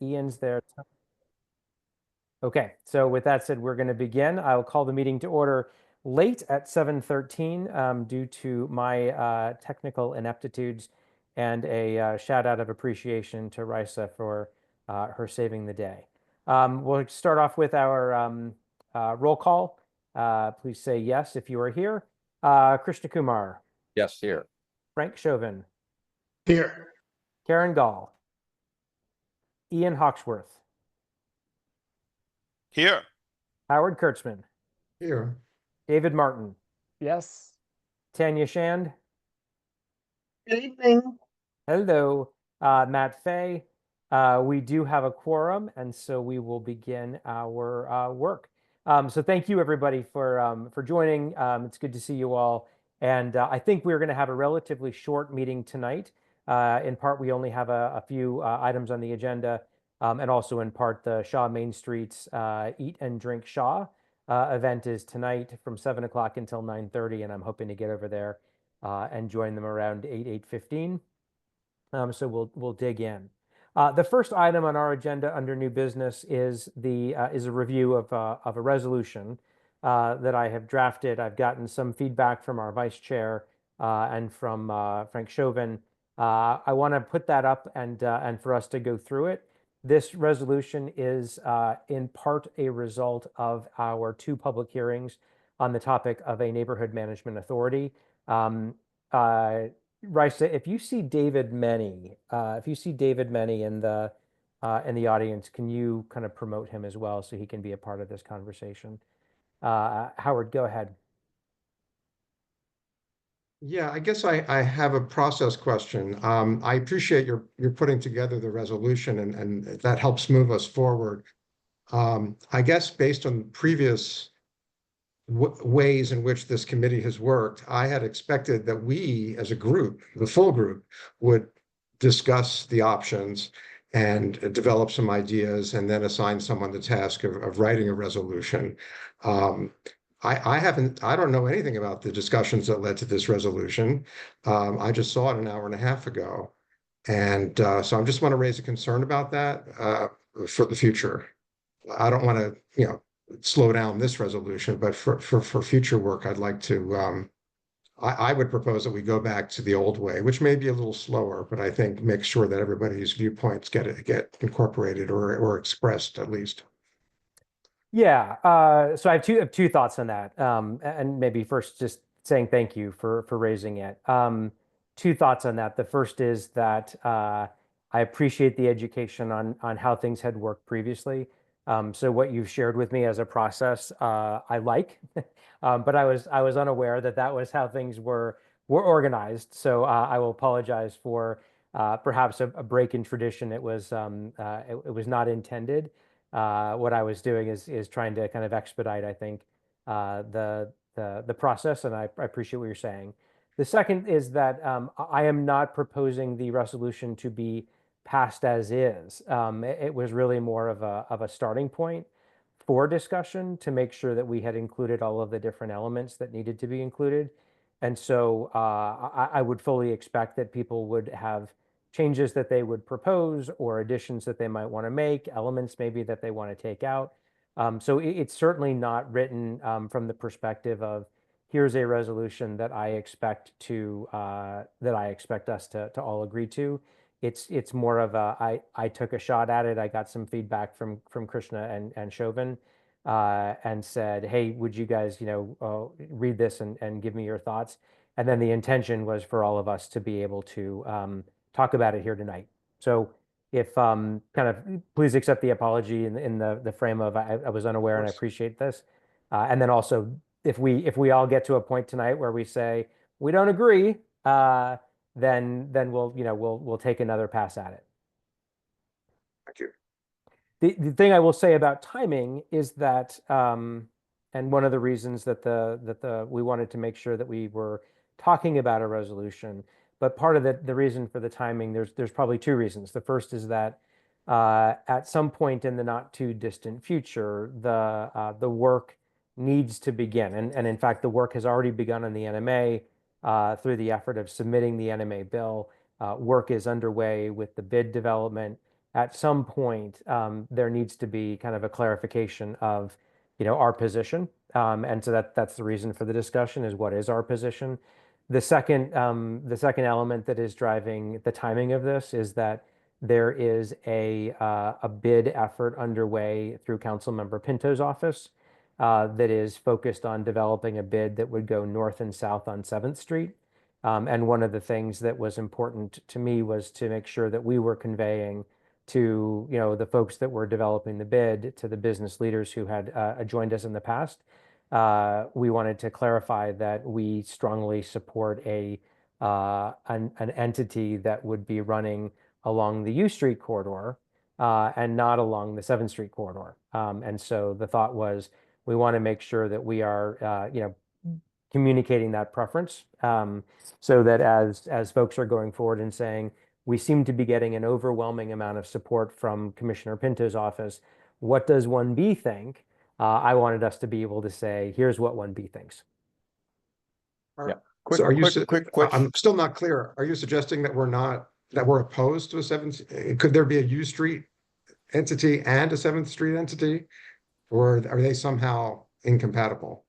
Ian's there. Okay, so with that said, we're going to begin. I will call the meeting to order late at 7:13 due to my technical ineptitudes, and a shout out of appreciation to Risa for her saving the day. We'll start off with our roll call. Please say yes if you are here. Krishna Kumar, Yes, here. Frank Chauvin, Here. Karen Gall, Ian Hawksworth, Here. Howard Kurtzman, Here. David Martin, Yes. Tanya Shand. Good evening. Hello, Matt Fay. We do have a quorum, and so we will begin our work. So thank you, everybody, for joining. It's good to see you all. And I think we're going to have a relatively short meeting tonight. In part, we only have a few items on the agenda, and also in part, the Shaw Main Street's Eat and Drink Shaw event is tonight from 7 o'clock until 9:30, and I'm hoping to get over there and join them around 8:15. So we'll dig in. The first item on our agenda under new business is a review of a resolution that I have drafted. I've gotten some feedback from our vice chair and from Frank Chauvin. I want to put that up and for us to go through it. This resolution is in part a result of our 2 public hearings on the topic of a neighborhood management authority. Risa, if you see David Menny in the audience, can you kind of promote him as well so he can be a part of this conversation? Howard, go ahead. Yeah, I guess I have a process question. I appreciate your putting together the resolution, and that helps move us forward. I guess based on previous ways in which this committee has worked, I had expected that we, as a group, the full group, would discuss the options and develop some ideas and then assign someone the task of writing a resolution. I don't know anything about the discussions that led to this resolution. I just saw it an hour and a half ago. And so I just want to raise a concern about that for the future. I don't want to, slow down this resolution, but for future work, I'd like to, I would propose that we go back to the old way, which may be a little slower, but I think make sure that everybody's viewpoints get incorporated or expressed at least. Yeah, so I have two thoughts on that, and maybe first just saying thank you for raising it. 2 thoughts on that. The first is that I appreciate the education on how things had worked previously. So what you've shared with me as a process, I like, but I was unaware that was how things were organized. So I will apologize for perhaps a break in tradition. It was not intended. What I was doing is trying to kind of expedite, I think, the process, and I appreciate what you're saying. The second is that I am not proposing the resolution to be passed as is. It was really more of a starting point for discussion to make sure that we had included all of the different elements that needed to be included. And so I would fully expect that people would have changes that they would propose or additions that they might want to make, elements maybe that they want to take out. So it's certainly not written from the perspective of here's a resolution that I expect us to all agree to. It's more of I took a shot at it. I got some feedback from Krishna and Chauvin and said, hey, would you guys read this and give me your thoughts? And then the intention was for all of us to be able to talk about it here tonight. So if kind of please accept the apology in the frame of I was unaware and I appreciate this. And then also if we all get to a point tonight where we say we don't agree, then we'll take another pass at it. Thank you. The thing I will say about timing is that, and one of the reasons that we wanted to make sure that we were talking about a resolution, but part of the reason for the timing, there's probably 2 reasons. The first is that at some point in the not too distant future, the work needs to begin, and in fact, the work has already begun on the NMA through the effort of submitting the NMA bill. Work is underway with the bid development. at some point, there needs to be kind of a clarification of, our position. And so that's the reason for the discussion, is what is our position. The second element that is driving the timing of this is that there is a bid effort underway through Councilmember Pinto's office that is focused on developing a bid that would go north and south on 7th Street. And one of the things that was important to me was to make sure that we were conveying to, the folks that were developing the bid, to the business leaders who had joined us in the past. We wanted to clarify that we strongly support an entity that would be running along the U Street corridor and not along the 7th Street corridor. And so the thought was, we want to make sure that we are, communicating that preference, so that as folks are going forward and saying, we seem to be getting an overwhelming amount of support from Commissioner Pinto's office, what does 1B think? I wanted us to be able to say, here's what 1B thinks. Yeah. So are you, Quick. I'm still not clear. Are you suggesting that we're opposed to a 7th? Could there be a U Street entity and a 7th Street entity? Or are they somehow incompatible?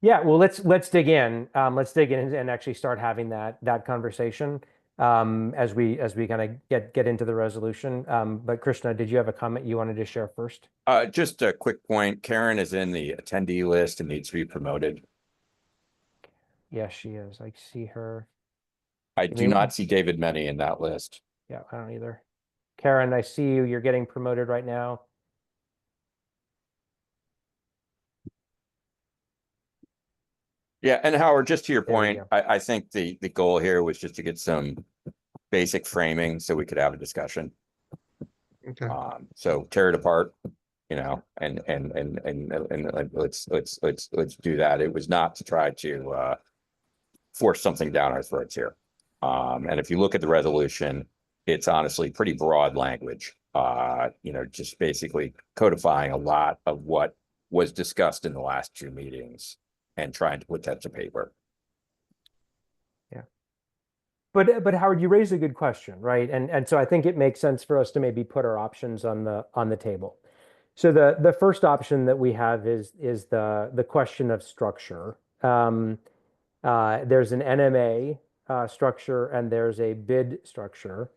Yeah, well, let's dig in. Let's dig in and actually start having that conversation as we kind of get into the resolution. But Krishna, did you have a comment you wanted to share first? Just a quick point. Karen is in the attendee list and needs to be promoted. Yes, she is. I see her. I do not see David Meny in that list. Yeah, I don't either. Karen, I see you. You're getting promoted right now. Yeah, and Howard, just to your There we point, I think the goal here was just to get some basic framing so we could have a discussion. Okay. So tear it apart, and let's do that. It was not to try to force something down our throats here. And if you look at the resolution, it's honestly pretty broad language. Just basically codifying a lot of what was discussed in the last 2 meetings and trying to put that to paper. Yeah. But Howard, you raised a good question, right? And so I think it makes sense for us to maybe put our options on the table. So the first option that we have is the question of structure. There's an NMA structure and there's a bid structure.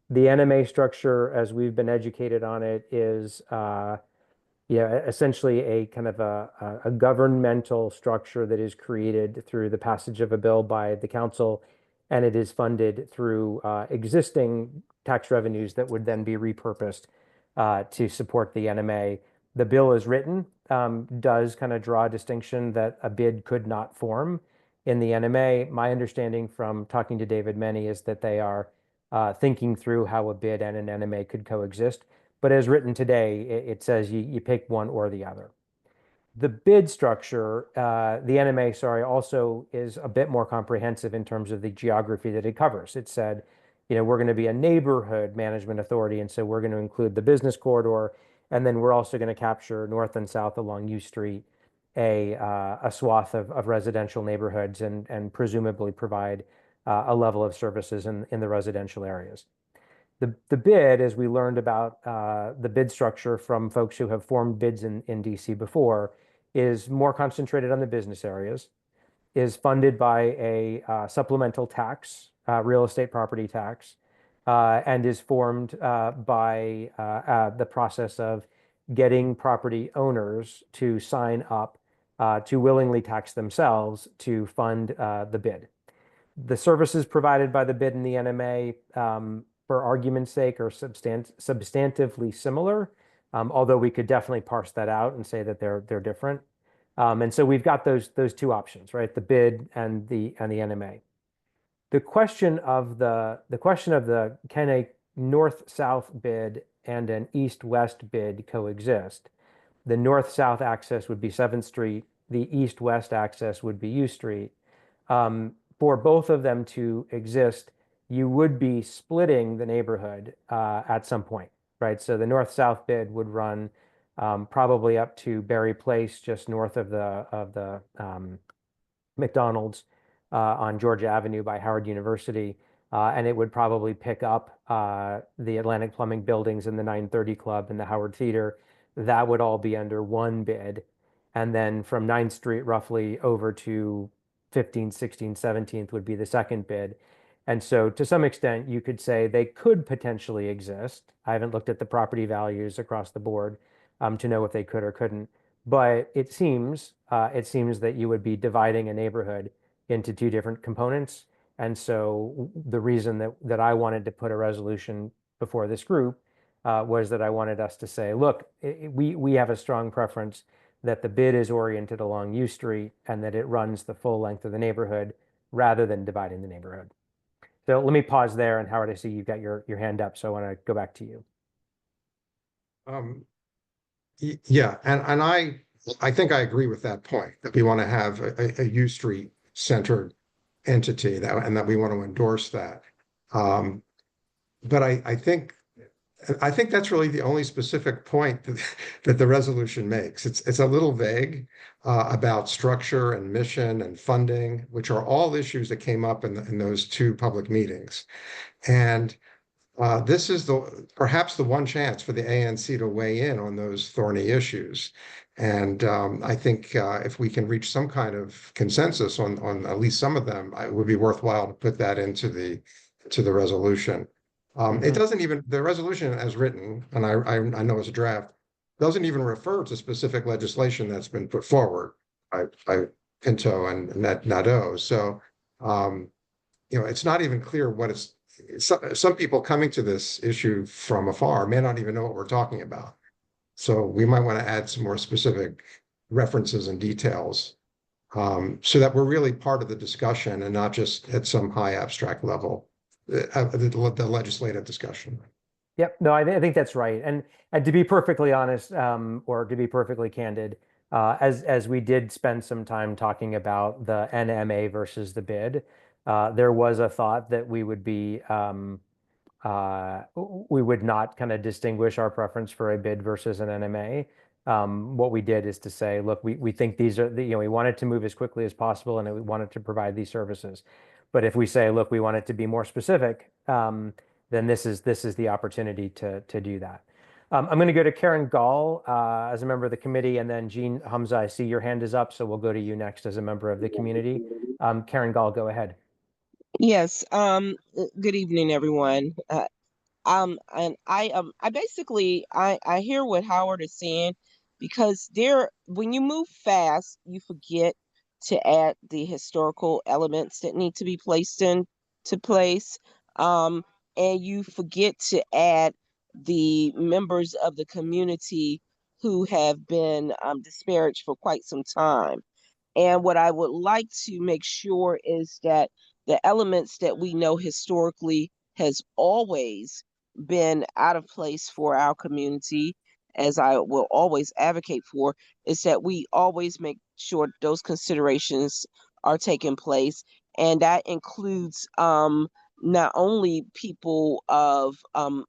The NMA structure, as we've been educated on it, is essentially a kind of a governmental structure that is created through the passage of a bill by the council, and it is funded through existing tax revenues that would then be repurposed to support the NMA. The bill as written does kind of draw a distinction that a bid could not form in the NMA. My understanding from talking to David Meny is that they are thinking through how a bid and an NMA could coexist. But as written today, it says you pick one or the other. The bid structure, the NMA, sorry, also is a bit more comprehensive in terms of the geography that it covers. It said, we're going to be a neighborhood management authority, and so we're going to include the business corridor, and then we're also going to capture north and south along U Street, a swath of residential neighborhoods, and presumably provide a level of services in the residential areas. The bid, as we learned about the bid structure from folks who have formed bids in DC before, is more concentrated on the business areas, is funded by a supplemental tax, real estate property tax, and is formed by the process of getting property owners to sign up to willingly tax themselves to fund the bid. The services provided by the bid and the NMA, for argument's sake, are substantively similar, although we could definitely parse that out and say that they're different. And so we've got those 2 options, right? The bid and the NMA. The question of the can a north-south bid and an east-west bid coexist? The north-south access would be 7th Street. The east-west access would be U Street. For both of them to exist, you would be splitting the neighborhood at some point, right? So the north-south bid would run probably up to Berry Place, just north of the McDonald's on Georgia Avenue by Howard University, and it would probably pick up the Atlantic Plumbing buildings and the 930 Club and the Howard Theater, that would all be under one bid. And then from 9th Street roughly over to 15th, 16th, 17th would be the second bid. And so to some extent, you could say they could potentially exist. I haven't looked at the property values across the board to know if they could or couldn't. But it seems that you would be dividing a neighborhood into two different components. And so the reason that I wanted to put a resolution before this group was that I wanted us to say, look, we have a strong preference that the bid is oriented along U Street and that it runs the full length of the neighborhood rather than dividing the neighborhood. So let me pause there. And Howard, I see you've got your hand up, so I want to go back to you. Yeah, and I think I agree with that point, that we want to have a U Street centered entity and that we want to endorse that. But I think that's really the only specific point that the resolution makes. It's a little vague about structure and mission and funding, which are all issues that came up in those two public meetings. And this is perhaps the one chance for the ANC to weigh in on those thorny issues. And I think if we can reach some kind of consensus on at least some of them, it would be worthwhile to put that into the resolution. It doesn't even, the resolution as written, and I know it's a draft, doesn't even refer to specific legislation that's been put forward by Pinto and Nadeau. So, it's not even clear what it's, some people coming to this issue from afar may not even know what we're talking about. So we might want to add some more specific references and details so that we're really part of the discussion and not just at some high abstract level, the legislative discussion. Yep. No, I think that's right. And to be perfectly honest, or to be perfectly candid, as we did spend some time talking about the NMA versus the bid, there was a thought that we would not kind of distinguish our preference for a bid versus an NMA. What we did is to say, look, we think these are we wanted to move as quickly as possible and we wanted to provide these services. But if we say, look, we want it to be more specific, then this is the opportunity to do that. I'm going to go to Karen Gall as a member of the committee, and then Jean Hamza, I see your hand is up, so we'll go to you next as a member of the community. Karen Gall, go ahead. Yes. Good evening, everyone. And I basically I hear what Howard is saying, because when you move fast, you forget to add the historical elements that need to be placed into place. And you forget to add the members of the community who have been disparaged for quite some time. And what I would like to make sure is that the elements that we know historically has always been out of place for our community, as I will always advocate for, is that we always make sure those considerations are taking place. And that includes not only people of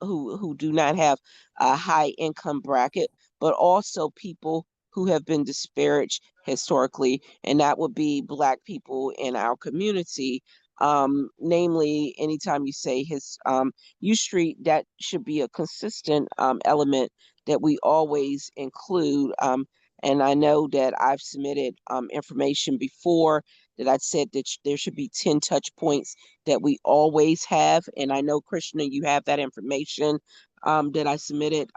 who do not have a high income bracket, but also people who have been disparaged historically, and that would be Black people in our community. Namely, anytime you say U Street, that should be a consistent element that we always include. And I know that I've submitted information before that I said that there should be 10 touch points that we always have. And I know, Krishna, you have that information that I submitted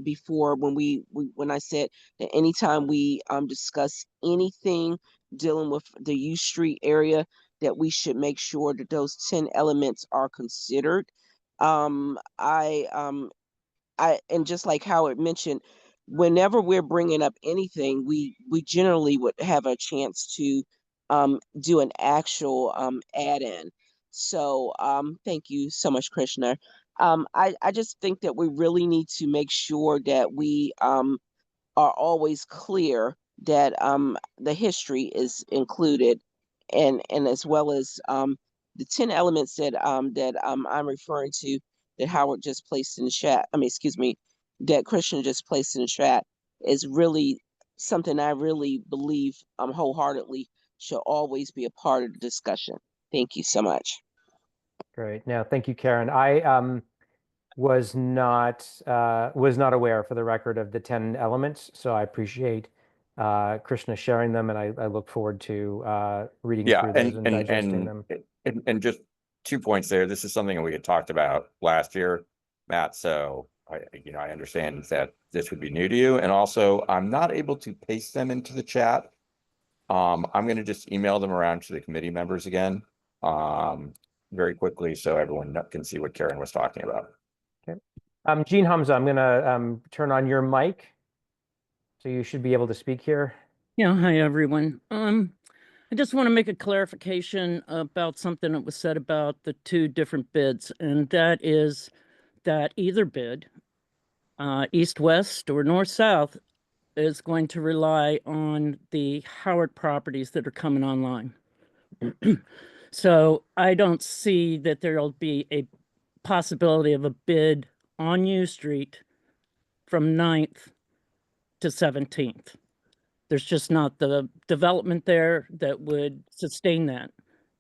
before when I said that anytime we discuss anything dealing with the U Street area, that we should make sure that those 10 elements are considered. And just like Howard mentioned, whenever we're bringing up anything, we generally would have a chance to do an actual add-in. So thank you so much, Krishna. I just think that we really need to make sure that we are always clear that the history is included, and as well as the 10 elements that I'm referring to, that Howard just placed in the chat. Excuse me, that Christian just placed in the chat, is really something I really believe wholeheartedly should always be a part of the discussion. Thank you so much. Great. No, thank you, Karen. I was not aware, for the record, of the 10 elements, so I appreciate Krishna sharing them, and I look forward to reading Yeah, through those and digesting them. and just 2 points there. This is something that we had talked about last year, Matt. So I understand that this would be new to you, and also I'm not able to paste them into the chat. I'm going to just email them around to the committee members again, very quickly, so everyone can see what Karen was talking about. Okay. Jean Hamza, I'm going to turn on your mic, so you should be able to speak here. Yeah, hi everyone. I just want to make a clarification about something that was said about the two different bids, and that is that either bid, east-west or north-south, is going to rely on the Howard properties that are coming online. So I don't see that there'll be a possibility of a bid on U Street from 9th to 17th. There's just not the development there that would sustain that.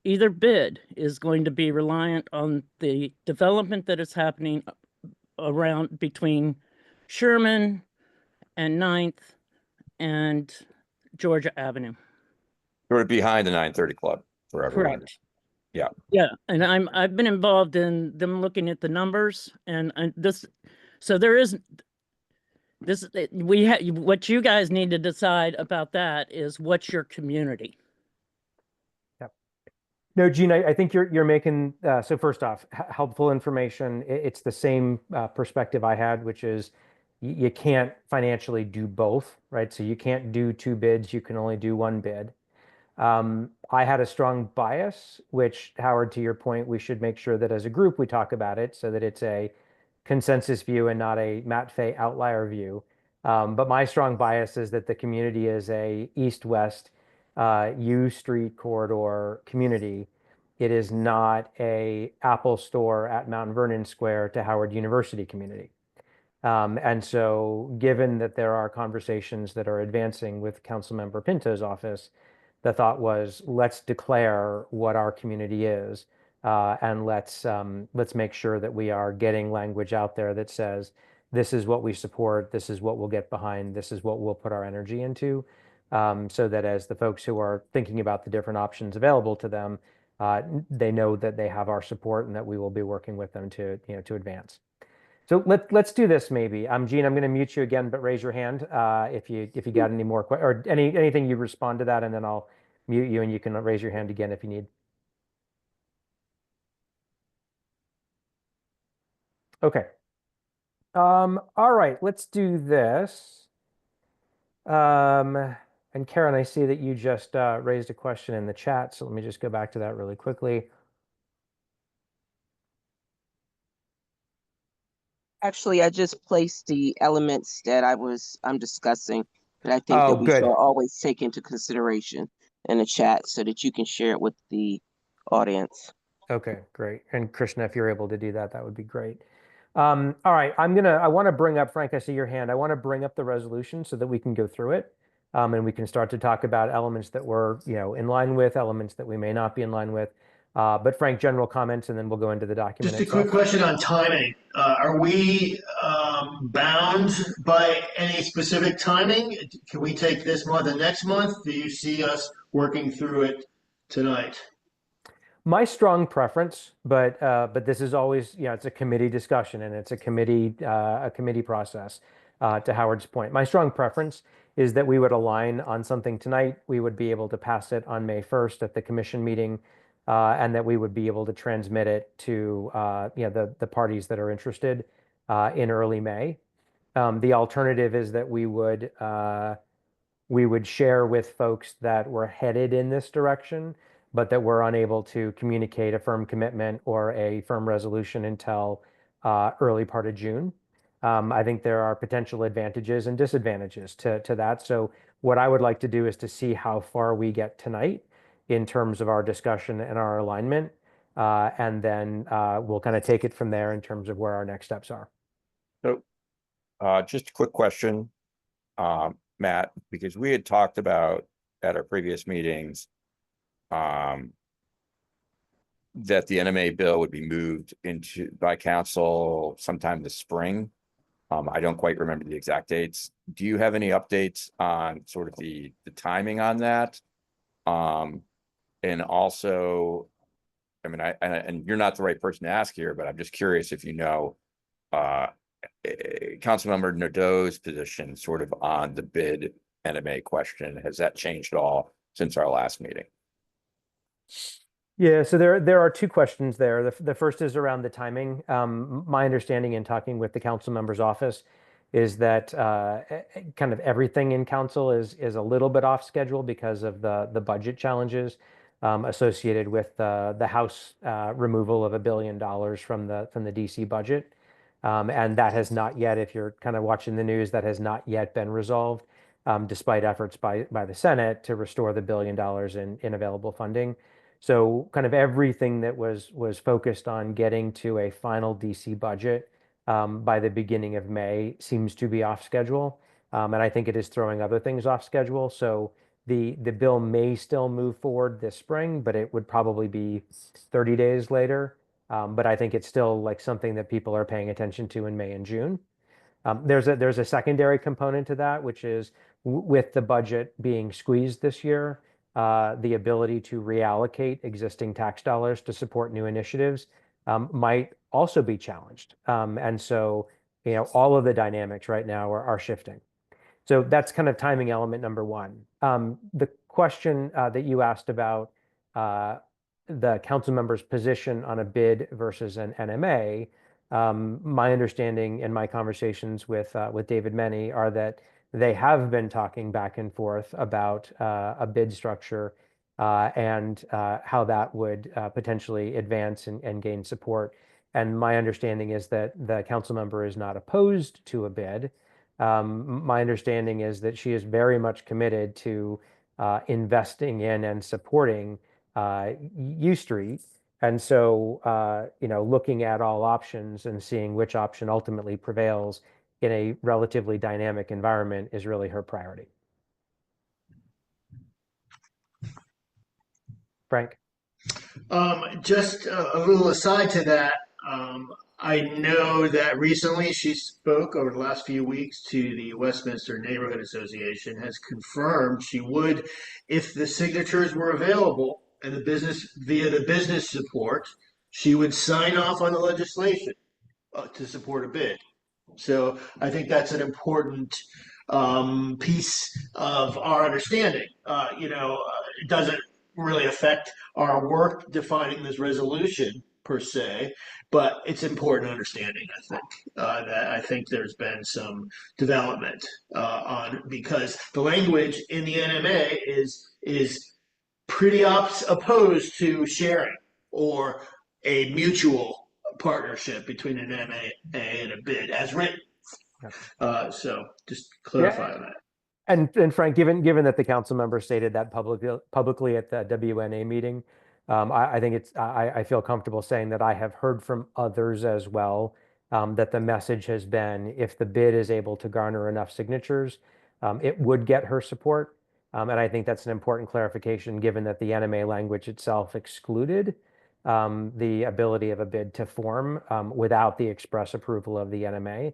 Either bid is going to be reliant on the development that is happening around between Sherman and 9th and Georgia Avenue. Sort of behind the 930 Club for everyone. Correct. Yeah. Yeah, and I've been involved in them looking at the numbers, and so there is this. What you guys need to decide about that is what's your community. No, Gene, I think you're making so first off, helpful information. It's the same perspective I had, which is you can't financially do both, right? So you can't do two bids, you can only do one bid. I had a strong bias, which, Howard, to your point, we should make sure that as a group we talk about it so that it's a consensus view and not a Matt Fay outlier view. But my strong bias is that the community is a east-west U Street corridor community. It is not a Apple store at Mount Vernon Square to Howard University community. And so given that there are conversations that are advancing with Councilmember Pinto's office, the thought was, let's declare what our community is, and let's make sure that we are getting language out there that says, this is what we support, this is what we'll get behind, this is what we'll put our energy into, so that as the folks who are thinking about the different options available to them, they know that they have our support and that we will be working with them to advance. So let's do this maybe. Gene, I'm going to mute you again, but raise your hand if you got any more or anything you respond to that, and then I'll mute you and you can raise your hand again if you need. Okay. All right, let's do this. And Karen, I see that you just raised a question in the chat, so let me just go back to that really quickly. Actually, I just placed the elements that I'm discussing, that I think Oh, that we good. should always take into consideration in the chat so that you can share it with the audience. Okay, great. And Krishna, if you're able to do that, that would be great. All right, I want to bring up, Frank, I see your hand. I want to bring up the resolution so that we can go through it. And we can start to talk about elements that we're, in line with, elements that we may not be in line with. But Frank, general comments, and then we'll go into the document Just a quick question on timing. Are we bound by any specific timing? Can we take this month and next month? Do you see us working through it tonight? My strong preference, but this is always, it's a committee discussion and it's a committee process. To Howard's point, my strong preference is that we would align on something tonight. We would be able to pass it on May 1st at the commission meeting, and that we would be able to transmit it to the parties that are interested in early May. The alternative is that we would share with folks that were headed in this direction, but that we're unable to communicate a firm commitment or a firm resolution until early part of June. I think there are potential advantages and disadvantages to that. So what I would like to do is to see how far we get tonight in terms of our discussion and our alignment, and then we'll kind of take it from there in terms of where our next steps are. So just a quick question, Matt, because we had talked about at our previous meetings, that the NMA bill would be moved into by council sometime this spring. I don't quite remember the exact dates. Do you have any updates on sort of the timing on that? And also, I mean, and you're not the right person to ask here, but I'm just curious if you know, Councilmember Nadeau's position sort of on the bid NMA question. Has that changed at all since our last meeting? Yeah, so there are two questions there. The first is around the timing. My understanding in talking with the council member's office is that kind of everything in council is a little bit off schedule because of the budget challenges associated with the House removal of $1 billion from the DC budget. And that has not yet, if you're kind of watching the news, that has not yet been resolved, despite efforts by the Senate to restore the $1 billion in available funding. So kind of everything that was focused on getting to a final DC budget by the beginning of May seems to be off schedule. And I think it is throwing other things off schedule. So the bill may still move forward this spring, but it would probably be 30 days later. But I think it's still like something that people are paying attention to in May and June. There's a secondary component to that, which is with the budget being squeezed this year, the ability to reallocate existing tax dollars to support new initiatives might also be challenged. And so, all of the dynamics right now are shifting. So that's kind of timing element number one. The question that you asked about the council member's position on a bid versus an NMA, my understanding and my conversations with David Meny are that they have been talking back and forth about a bid structure and how that would potentially advance and gain support. And my understanding is that the council member is not opposed to a bid. My understanding is that she is very much committed to investing in and supporting U Street. And so, looking at all options and seeing which option ultimately prevails in a relatively dynamic environment is really her priority. Frank? Just a little aside to that, I know that recently she spoke over the last few weeks to the Westminster Neighborhood Association, has confirmed she would, if the signatures were available and the business via the business support, she would sign off on the legislation to support a bid. So I think that's an important piece of our understanding. It doesn't really affect our work defining this resolution per se, but it's important understanding. I think there's been some development on because the language in the NMA is pretty opposed to sharing or a mutual partnership between an MA and a bid as written. So just clarify on that. And Frank, given that the council member stated that publicly at the WNA meeting, I think I feel comfortable saying that I have heard from others as well that the message has been if the bid is able to garner enough signatures, it would get her support. And I think that's an important clarification given that the NMA language itself excluded the ability of a bid to form without the express approval of the NMA.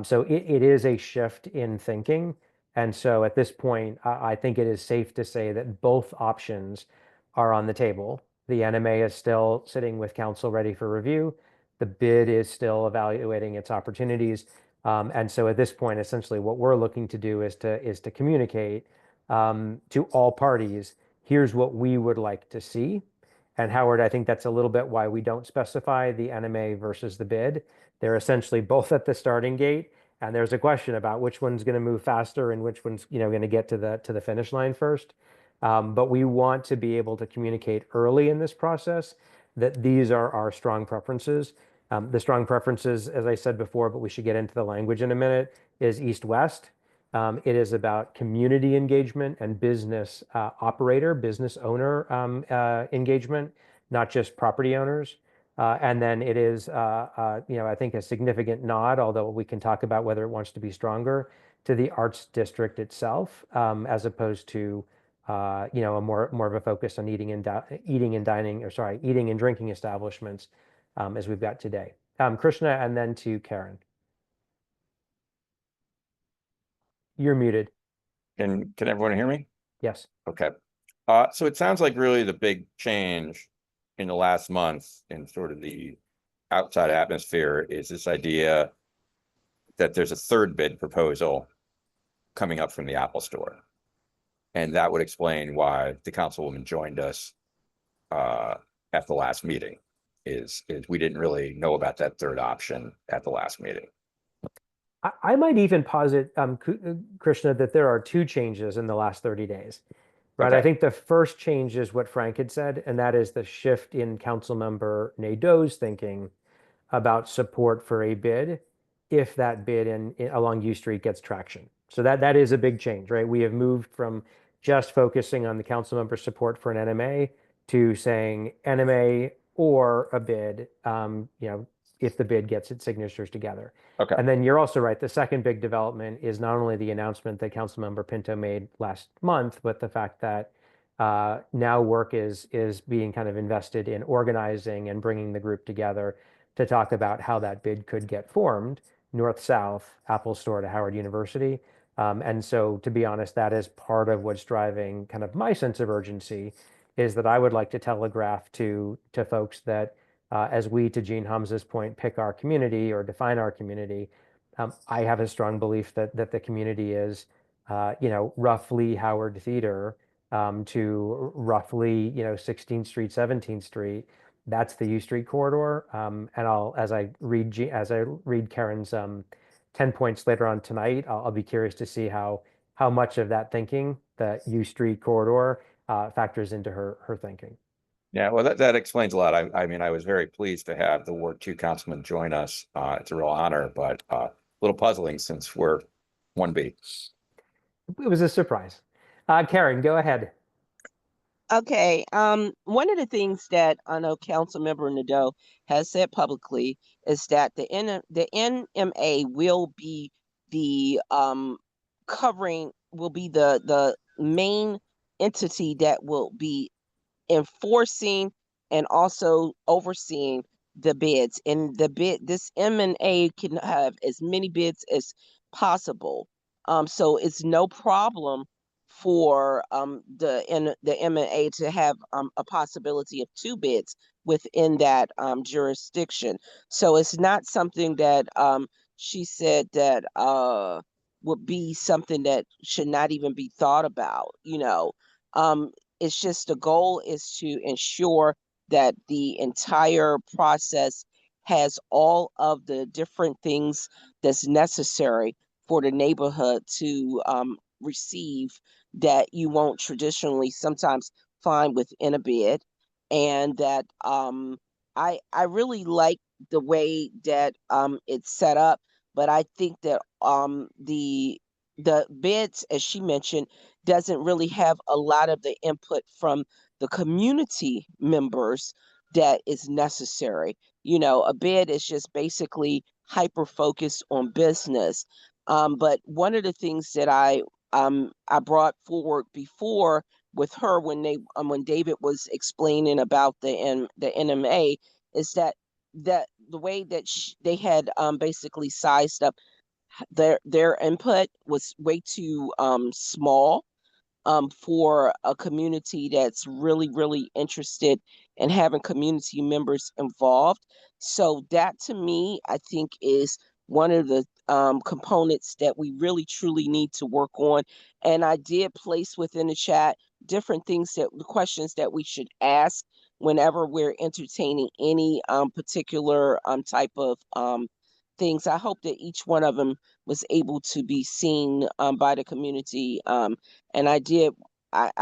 So it is a shift in thinking. And so at this point, I think it is safe to say that both options are on the table. The NMA is still sitting with council ready for review. The bid is still evaluating its opportunities. And so at this point, essentially what we're looking to do is to communicate to all parties, here's what we would like to see. And Howard, I think that's a little bit why we don't specify the NMA versus the bid. They're essentially both at the starting gate, and there's a question about which one's going to move faster and which one's going to get to the finish line first. But we want to be able to communicate early in this process that these are our strong preferences. The strong preferences, as I said before, but we should get into the language in a minute, is east-west. It is about community engagement and business business owner engagement, not just property owners. And then it is, I think a significant nod, although we can talk about whether it wants to be stronger, to the arts district itself, as opposed to you know, a more of a focus on eating and dining, or sorry, eating and drinking establishments, as we've got today. Krishna, and then to Karen. You're muted. Can everyone hear me? Yes. Okay. So it sounds like really the big change in the last month in sort of the outside atmosphere is this idea that there's a third bid proposal coming up from the Apple Store. And that would explain why the councilwoman joined us at the last meeting, is we didn't really know about that third option at the last meeting. I might even posit, Krishna, that there are two changes in the last 30 days, right? I Okay. think the first change is what Frank had said, and that is the shift in Councilmember Nadeau's thinking about support for a bid if that bid along U Street gets traction. So that is a big change, right? We have moved from just focusing on the council member support for an NMA to saying NMA or a bid, you know, if the bid gets its signatures together. Okay. And then you're also right. The second big development is not only the announcement that Councilmember Pinto made last month, but the fact that now work is being kind of invested in organizing and bringing the group together to talk about how that bid could get formed, north-south, Apple Store to Howard University. And so, to be honest, that is part of what's driving kind of my sense of urgency, is that I would like to telegraph to folks that as we, to Gene Hamza's point, pick our community or define our community, I have a strong belief that the community is, you know, roughly Howard Theater to roughly, you know, 16th Street, 17th Street. That's the U Street corridor. And as I read Karen's 10 points later on tonight, I'll be curious to see how much of that thinking, the U Street corridor, factors into her thinking. Yeah, well, that explains a lot. I mean, I was very pleased to have the Ward 2 councilman join us. It's a real honor, but a little puzzling since we're 1B. It was a surprise. Karen, go ahead. Okay. One of the things that I know Councilmember Nadeau has said publicly is that the NMA will be the covering, will be the main entity that will be enforcing and also overseeing the bids. And this M&A can have as many bids as possible. So it's no problem for the M&A to have a possibility of two bids within that jurisdiction. So it's not something that she said that would be something that should not even be thought about, you know. It's just the goal is to ensure that the entire process has all of the different things that's necessary for the neighborhood to receive that you won't traditionally sometimes find within a bid. And that I really like the way that it's set up, but I think that the bids, as she mentioned, doesn't really have a lot of the input from the community members that is necessary. You know, a bid is just basically hyper focused on business. But one of the things that I brought forward before with her when David was explaining about the NMA is that the way that they had basically sized up their input was way too small for a community that's really, really interested in having community members involved. So that to me, I think is one of the components that we really truly need to work on. And I did place within the chat different things the questions that we should ask whenever we're entertaining any particular type of things. I hope that each one of them was able to be seen by the community. And I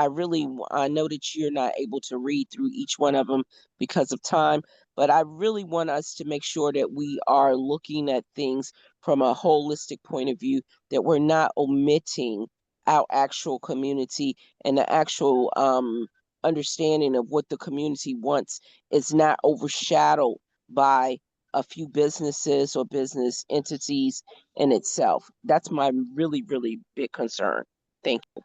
really know that you're not able to read through each one of them because of time, but I really want us to make sure that we are looking at things from a holistic point of view, that we're not omitting our actual community and the actual understanding of what the community wants is not overshadowed by a few businesses or business entities in itself. That's my really, really big concern. Thank you.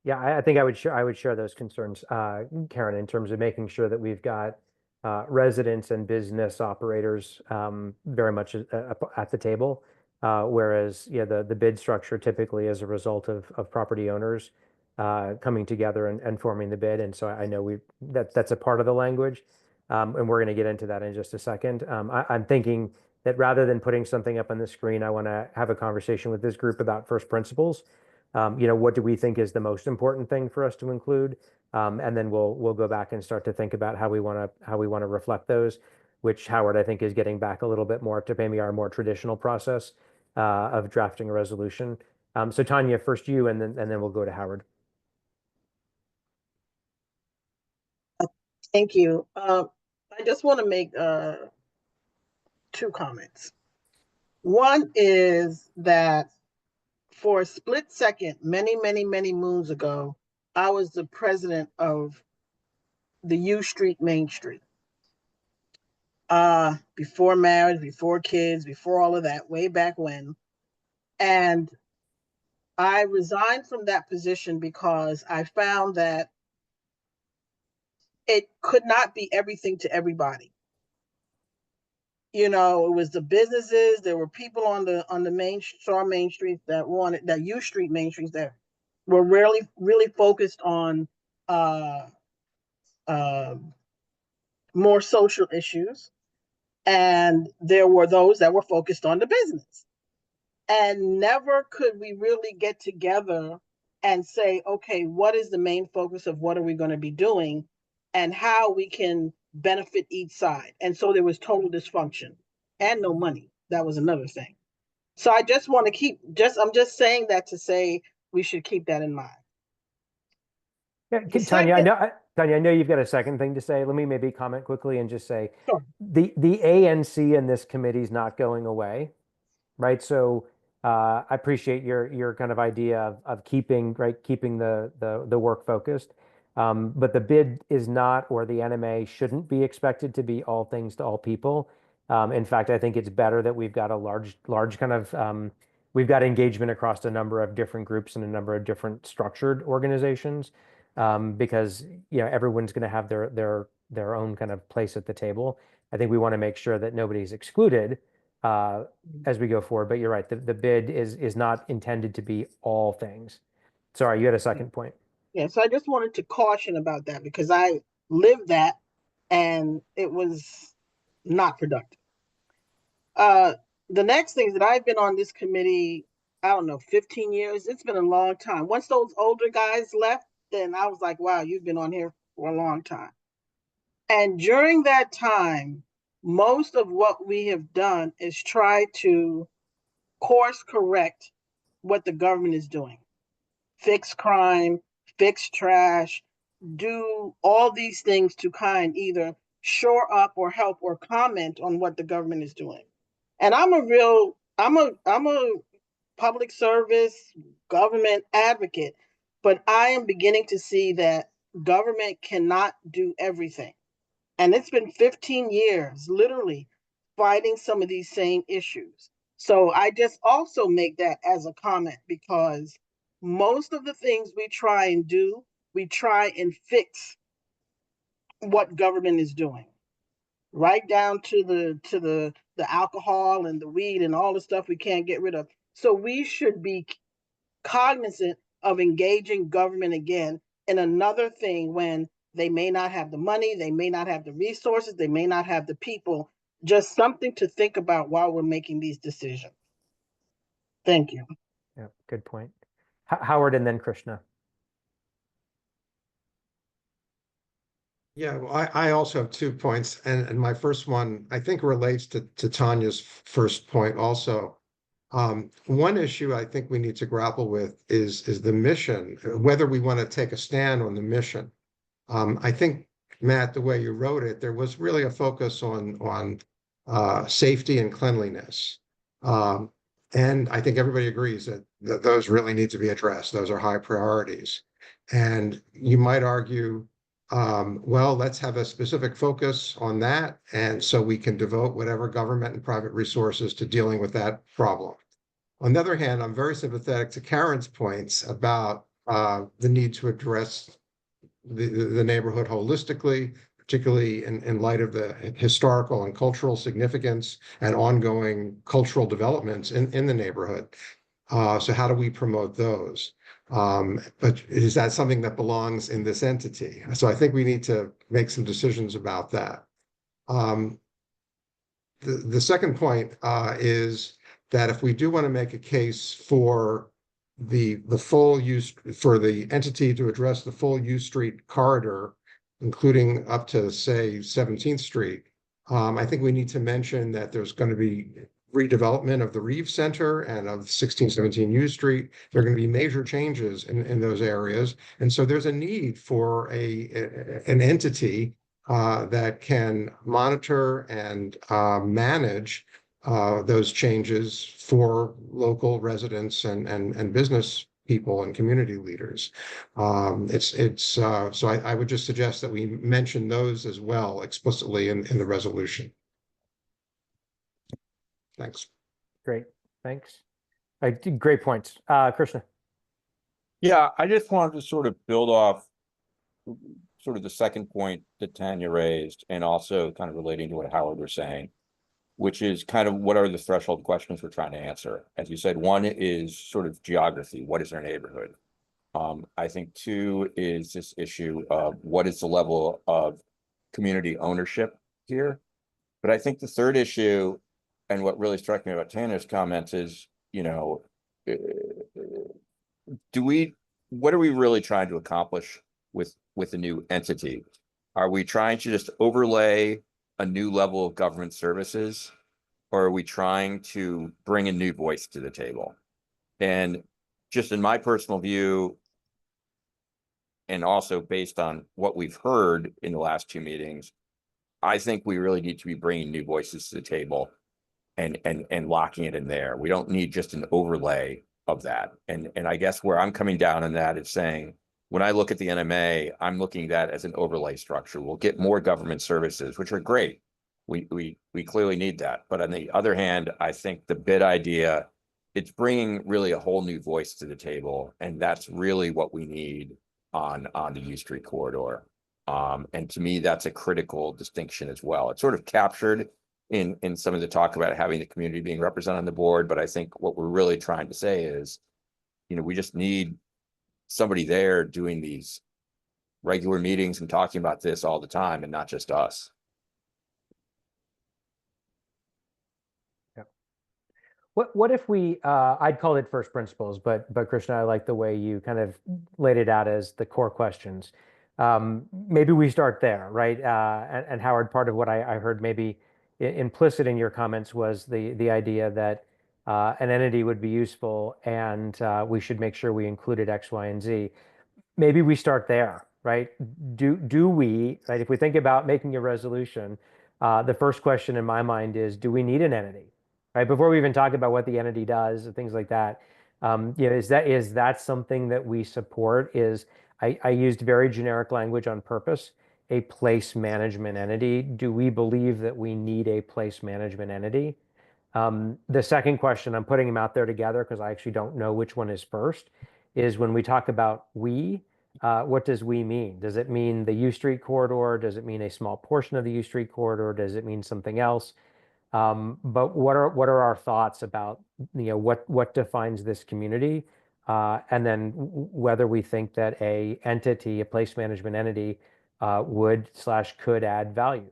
Yeah, I think I would share those concerns, Karen, in terms of making sure that we've got residents and business operators very much at the table. Whereas, yeah, the bid structure typically is a result of property owners coming together and forming the bid. And so I know that's a part of the language. And we're going to get into that in just a second. I'm thinking that rather than putting something up on the screen, I want to have a conversation with this group about first principles. What do we think is the most important thing for us to include? And then we'll go back and start to think about how we want to reflect those, which Howard, I think, is getting back a little bit more to maybe our more traditional process of drafting a resolution. So Tanya, first you, and then we'll go to Howard. Thank you. I just want to make two comments. One is that for a split second, many, many, many moons ago, I was the president of the U Street Main Street. Before marriage, before kids, before all of that, way back when. And I resigned from that position because I found that it could not be everything to everybody. You know, it was the businesses. There were people on the main streets that wanted that U Street Main Streets that were really focused on more social issues, and there were those that were focused on the business. And never could we really get together and say, okay, what is the main focus of what are we going to be doing, and how we can benefit each side. And so there was total dysfunction and no money. That was another thing. So I just want to I'm just saying that to say we should keep that in mind. Yeah, The Tanya, second- Tanya, I know you've got a second thing to say. Let me maybe comment quickly and just say Sure. the ANC in this committee is not going away, right? So I appreciate your kind of idea of keeping the work focused. But the bid is not, or the NMA shouldn't be expected to be all things to all people. In fact, I think it's better that we've got a large kind of we've got engagement across a number of different groups and a number of different structured organizations, because everyone's going to have their own kind of place at the table. I think we want to make sure that nobody's excluded as we go forward. But you're right, the bid is not intended to be all things. Sorry, you had a second point. Yeah, so I just wanted to caution about that because I lived that and it was not productive. The next thing is that I've been on this committee, I don't know, 15 years. It's been a long time. Once those older guys left, then I was like, wow, you've been on here for a long time. And during that time, most of what we have done is try to course correct what the government is doing. Fix crime, fix trash, do all these things to either shore up or help or comment on what the government is doing. And I'm a public service government advocate, but I am beginning to see that government cannot do everything. And it's been 15 years, literally, fighting some of these same issues. So I just also make that as a comment because most of the things we try and do, we try and fix what government is doing, right down to the alcohol and the weed and all the stuff we can't get rid of. So we should be cognizant of engaging government again in another thing when they may not have the money, they may not have the resources, they may not have the people. Just something to think about while we're making these decisions. Thank you. Yeah, good point. Howard and then Krishna. Yeah, well, I also have 2 points, and my first one I think relates to Tanya's first point also. One issue I think we need to grapple with is the mission, whether we want to take a stand on the mission. I think, Matt, the way you wrote it, there was really a focus on safety and cleanliness. And I think everybody agrees that those really need to be addressed. Those are high priorities. And you might argue, well, let's have a specific focus on that. And so we can devote whatever government and private resources to dealing with that problem. On the other hand, I'm very sympathetic to Karen's points about the need to address the neighborhood holistically, particularly in light of the historical and cultural significance and ongoing cultural developments in the neighborhood. So how do we promote those? But is that something that belongs in this entity? So I think we need to make some decisions about that. The second point is that if we do want to make a case for the full use, for the entity to address the full U Street corridor, including up to, say, 17th Street, I think we need to mention that there's going to be redevelopment of the Reeves Center and of 1617 U Street. There are going to be major changes in those areas. And so there's a need for an entity that can monitor and manage those changes for local residents and business people and community leaders. So I would just suggest that we mention those as well explicitly in the resolution. Thanks. Great, thanks. Great points. Krishna. Yeah, I just wanted to sort of build off sort of the second point that Tanya raised, and also kind of relating to what Howard was saying, which is kind of what are the threshold questions we're trying to answer. As you said, one is sort of geography. What is our neighborhood? I think two is this issue of what is the level of community ownership here. But I think the third issue, and what really struck me about Tanya's comments is, you know, what are we really trying to accomplish with a new entity? Are we trying to just overlay a new level of government services, or are we trying to bring a new voice to the table? And just in my personal view, and also based on what we've heard in the last two meetings, I think we really need to be bringing new voices to the table and locking it in there. We don't need just an overlay of that. And I guess where I'm coming down on that is saying, when I look at the NMA, I'm looking at that as an overlay structure. We'll get more government services, which are great. We clearly need that. But on the other hand, I think the bid idea, it's bringing really a whole new voice to the table. And that's really what we need on the U Street corridor. And to me, that's a critical distinction as well. It's sort of captured in some of the talk about having the community being represented on the board. But I think what we're really trying to say is, you know, we just need somebody there doing these regular meetings and talking about this all the time, and not just us. Yeah. What if we, I'd call it first principles, but Krishna, I like the way you kind of laid it out as the core questions. Maybe we start there, right? And Howard, part of what I heard maybe implicit in your comments was the idea that an entity would be useful, and we should make sure we included X, Y, and Z. Maybe we start there, right? Do we, right? If we think about making a resolution, the first question in my mind is, do we need an entity, right? Before we even talk about what the entity does and things like that, you know, is that something that we support? I used very generic language on purpose, a place management entity. Do we believe that we need a place management entity? The second question, I'm putting them out there together because I actually don't know which one is first, is when we talk about we, what does we mean? Does it mean the U Street corridor? Does it mean a small portion of the U Street corridor? Does it mean something else? But what are our thoughts about, you know, what defines this community? And then whether we think that a place management entity would/could add value.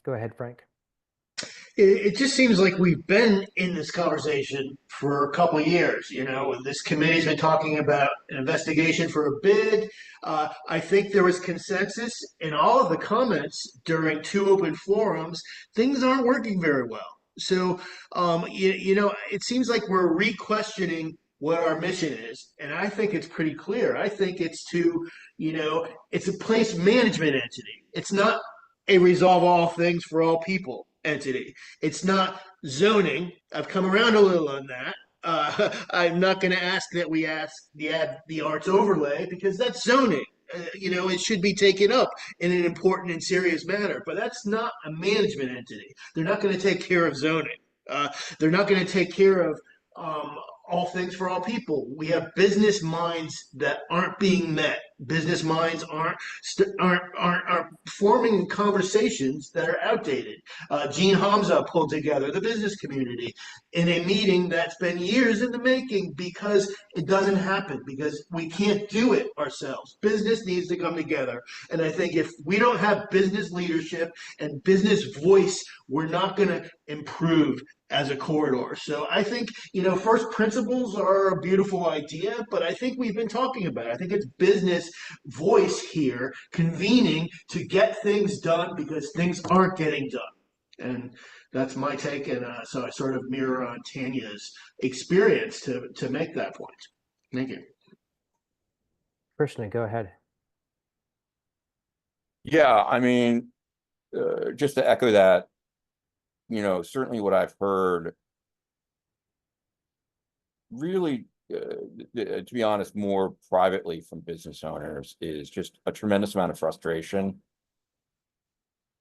Go ahead, Frank. It just seems like we've been in this conversation for a couple of years. You know, this committee's been talking about an investigation for a bid. I think there was consensus in all of the comments during two open forums. Things aren't working very well. So, you know, it seems like we're re-questioning what our mission is. And I think it's pretty clear. I think it's to, you know, it's a place management entity. It's not a resolve all things for all people entity. It's not zoning. I've come around a little on that. I'm not going to ask that we add the arts overlay, because that's zoning. it should be taken up in an important and serious manner. But that's not a management entity. They're not going to take care of zoning. They're not going to take care of um, all things for all people. We have business minds that aren't being met. Business minds aren't forming conversations that are outdated. Gene Hamza pulled together the business community in a meeting that's been years in the making because it doesn't happen, because we can't do it ourselves. Business needs to come together. And I think if we don't have business leadership and business voice, we're not going to improve as a corridor. So I think, first principles are a beautiful idea, but I think we've been talking about it. I think it's business voice here convening to get things done because things aren't getting done. And that's my take. And so I sort of mirror on Tanya's experience to make that point. Thank you. Krishna, go ahead. Yeah, I mean, just to echo that, certainly what I've heard really, to be honest, more privately from business owners is just a tremendous amount of frustration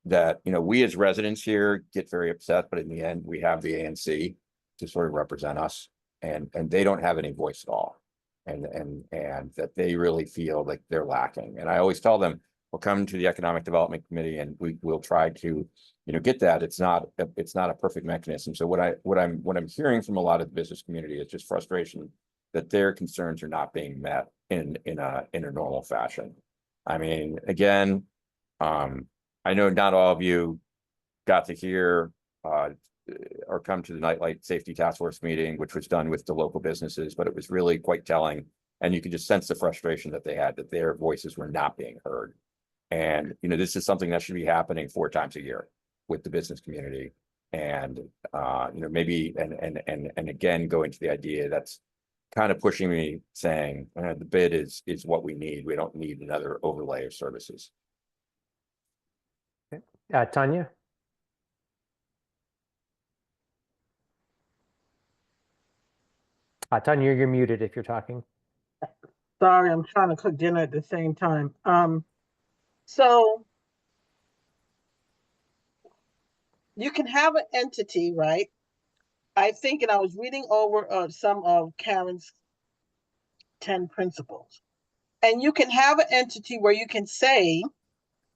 that, we as residents here get very upset, but in the end, we have the ANC to sort of represent us, and they don't have any voice at all. And that they really feel like they're lacking. And I always tell them, we'll come to the Economic Development Committee and we'll try to, get that. It's not a perfect mechanism. So what I'm hearing from a lot of the business community is just frustration that their concerns are not being met in a normal fashion. I mean, again, I know not all of you got to hear or come to the Nightlight Safety Task Force meeting, which was done with the local businesses, but it was really quite telling. And you could just sense the frustration that they had, that their voices were not being heard. And, this is something that should be happening 4 times a year with the business community. And, maybe, and again, going to the idea that's kind of pushing me saying the bid is what we need. We don't need another overlay of services. Tanya? Tanya, you're muted if you're talking. Sorry, I'm trying to cook dinner at the same time. So you can have an entity, right? I think, and I was reading over some of Karen's 10 principles. And you can have an entity where you can say,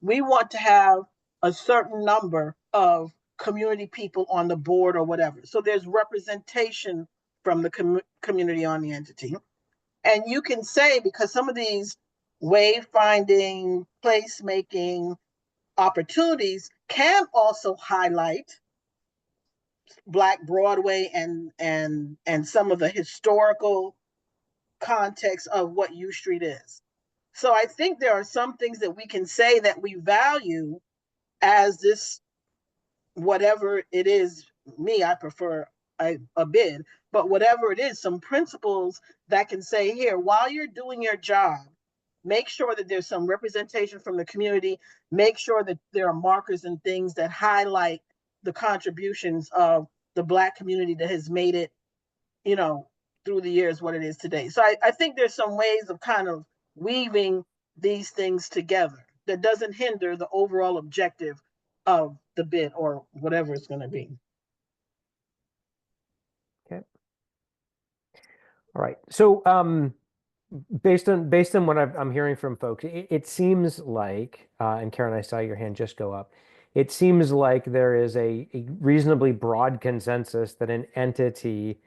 we want to have a certain number of community people on the board or whatever. So there's representation from the community on the entity. And you can say, because some of these wayfinding, placemaking opportunities can also highlight Black Broadway and some of the historical context of what U Street is. So I think there are some things that we can say that we value as this, whatever it is. I prefer a bid, but whatever it is, some principles that can say, here, while you're doing your job, make sure that there's some representation from the community, make sure that there are markers and things that highlight the contributions of the Black community that has made it, through the years what it is today. So I think there's some ways of kind of weaving these things together that doesn't hinder the overall objective of the bid or whatever it's going to be. Okay. All right. So based on what I'm hearing from folks, it seems like, and Karen, I saw your hand just go up. It seems like there is a reasonably broad consensus that an entity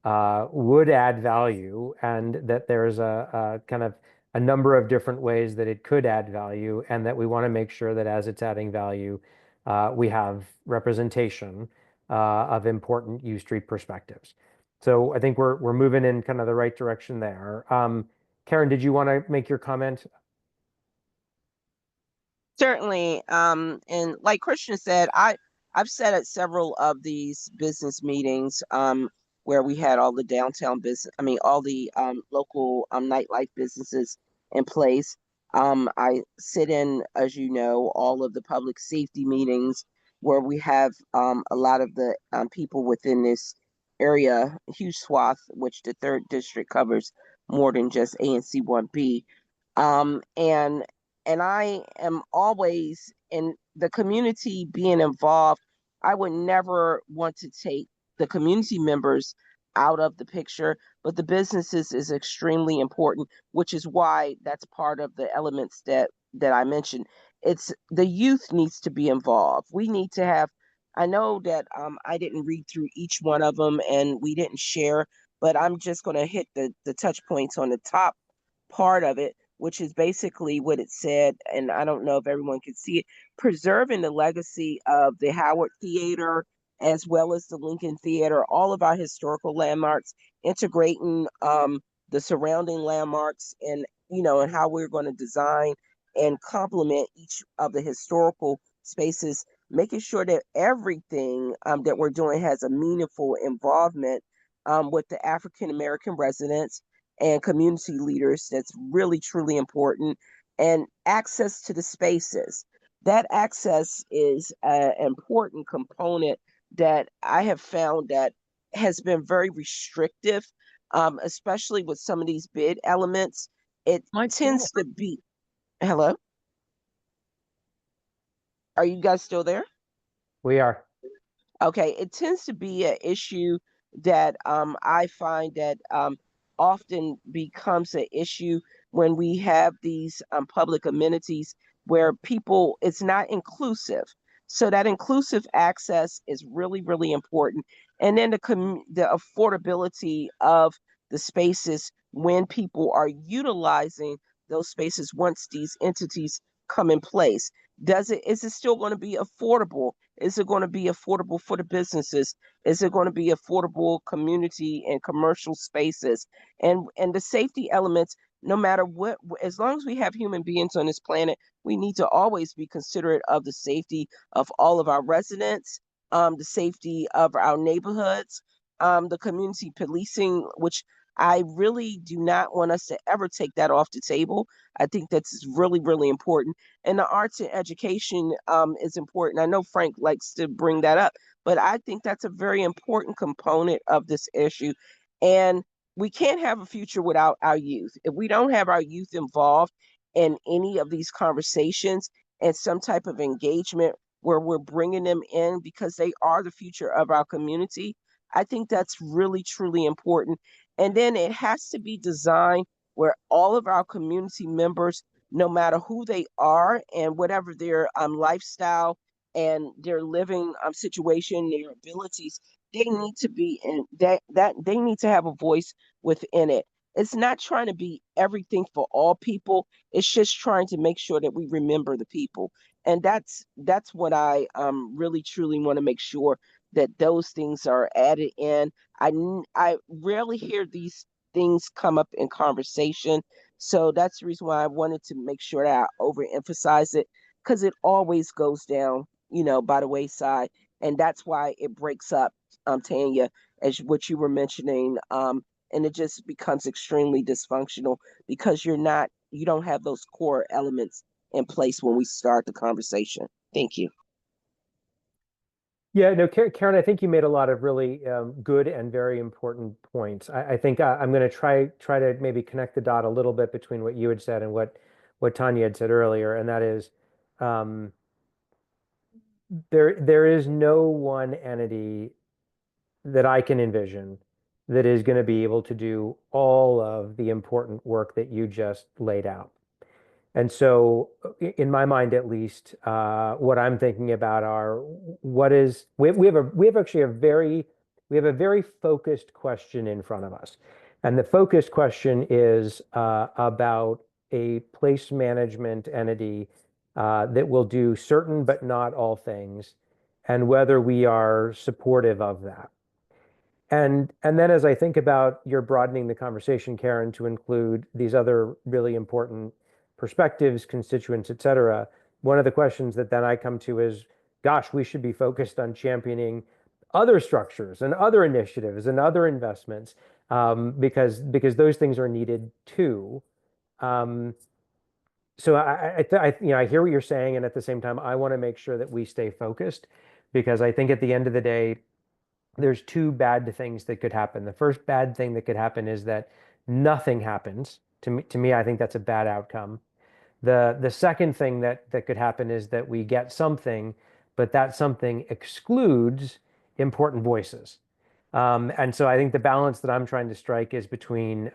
would add value, and that there's a kind of a number of different ways that it could add value, and that we want to make sure that as it's adding value, we have representation of important U Street perspectives. So I think we're moving in kind of the right direction there. Karen, did you want to make your comment? Certainly. And like Krishna said, I've sat at several of these business meetings where we had all the downtown business, all the local nightlife businesses in place. I sit in, as you know, all of the public safety meetings where we have a lot of the people within this area, huge swath, which the 3rd district covers more than just ANC 1B. And I am always in the community being involved. I would never want to take the community members out of the picture, but the businesses is extremely important, which is why that's part of the elements that I mentioned. It's the youth needs to be involved. We need to have. I know that I didn't read through each one of them and we didn't share, but I'm just going to hit the touch points on the top part of it, which is basically what it said. And I don't know if everyone can see it: preserving the legacy of the Howard Theater as well as the Lincoln Theater, all of our historical landmarks, integrating the surrounding landmarks, and and how we're going to design and complement each of the historical spaces, making sure that everything that we're doing has a meaningful involvement with the African American residents and community leaders. That's really, truly important. And access to the spaces. That access is an important component that I have found that has been very restrictive, especially with some of these bid elements. It tends to be, hello? Are you guys still there? We are. Okay, it tends to be an issue that I find that often becomes an issue when we have these public amenities where people, it's not inclusive. So that inclusive access is really, really important. And then the affordability of the spaces when people are utilizing those spaces once these entities come in place. Is it still going to be affordable? Is it going to be affordable for the businesses? Is it going to be affordable community and commercial spaces? And the safety elements, no matter what, as long as we have human beings on this planet, we need to always be considerate of the safety of all of our residents, the safety of our neighborhoods, the community policing, which I really do not want us to ever take that off the table. I think that's really, really important. And the arts and education is important. I know Frank likes to bring that up, but I think that's a very important component of this issue. And we can't have a future without our youth. If we don't have our youth involved in any of these conversations and some type of engagement where we're bringing them in because they are the future of our community, I think that's really, truly important. And then it has to be designed where all of our community members, no matter who they are and whatever their lifestyle and their living situation, their abilities, they need to be in that they need to have a voice within it. It's not trying to be everything for all people. It's just trying to make sure that we remember the people. And that's what I really, truly want to make sure that those things are added in. I rarely hear these things come up in conversation. So that's the reason why I wanted to make sure that I overemphasize it, because it always goes down, by the wayside. And that's why it breaks up, Tanya, as what you were mentioning. And it just becomes extremely dysfunctional because you don't have those core elements in place when we start the conversation. Thank you. Yeah, no, Karen, I think you made a lot of really good and very important points. I think I'm going to try to maybe connect the dot a little bit between what you had said and what Tanya had said earlier, and that is there is no one entity that I can envision that is going to be able to do all of the important work that you just laid out. And so, in my mind, at least, what I'm thinking about are we have actually we have a very focused question in front of us, and the focused question is about a place management entity that will do certain but not all things, and whether we are supportive of that. And then as I think about your broadening the conversation, Karen, to include these other really important perspectives, constituents, et cetera, one of the questions that then I come to is, gosh, we should be focused on championing other structures and other initiatives and other investments because those things are needed too. So I hear what you're saying, and at the same time, I want to make sure that we stay focused, because I think at the end of the day, there's two bad things that could happen. The first bad thing that could happen is that nothing happens To me, I think that's a bad outcome. The second thing that could happen is that we get something, but that something excludes important voices. And so I think the balance that I'm trying to strike is between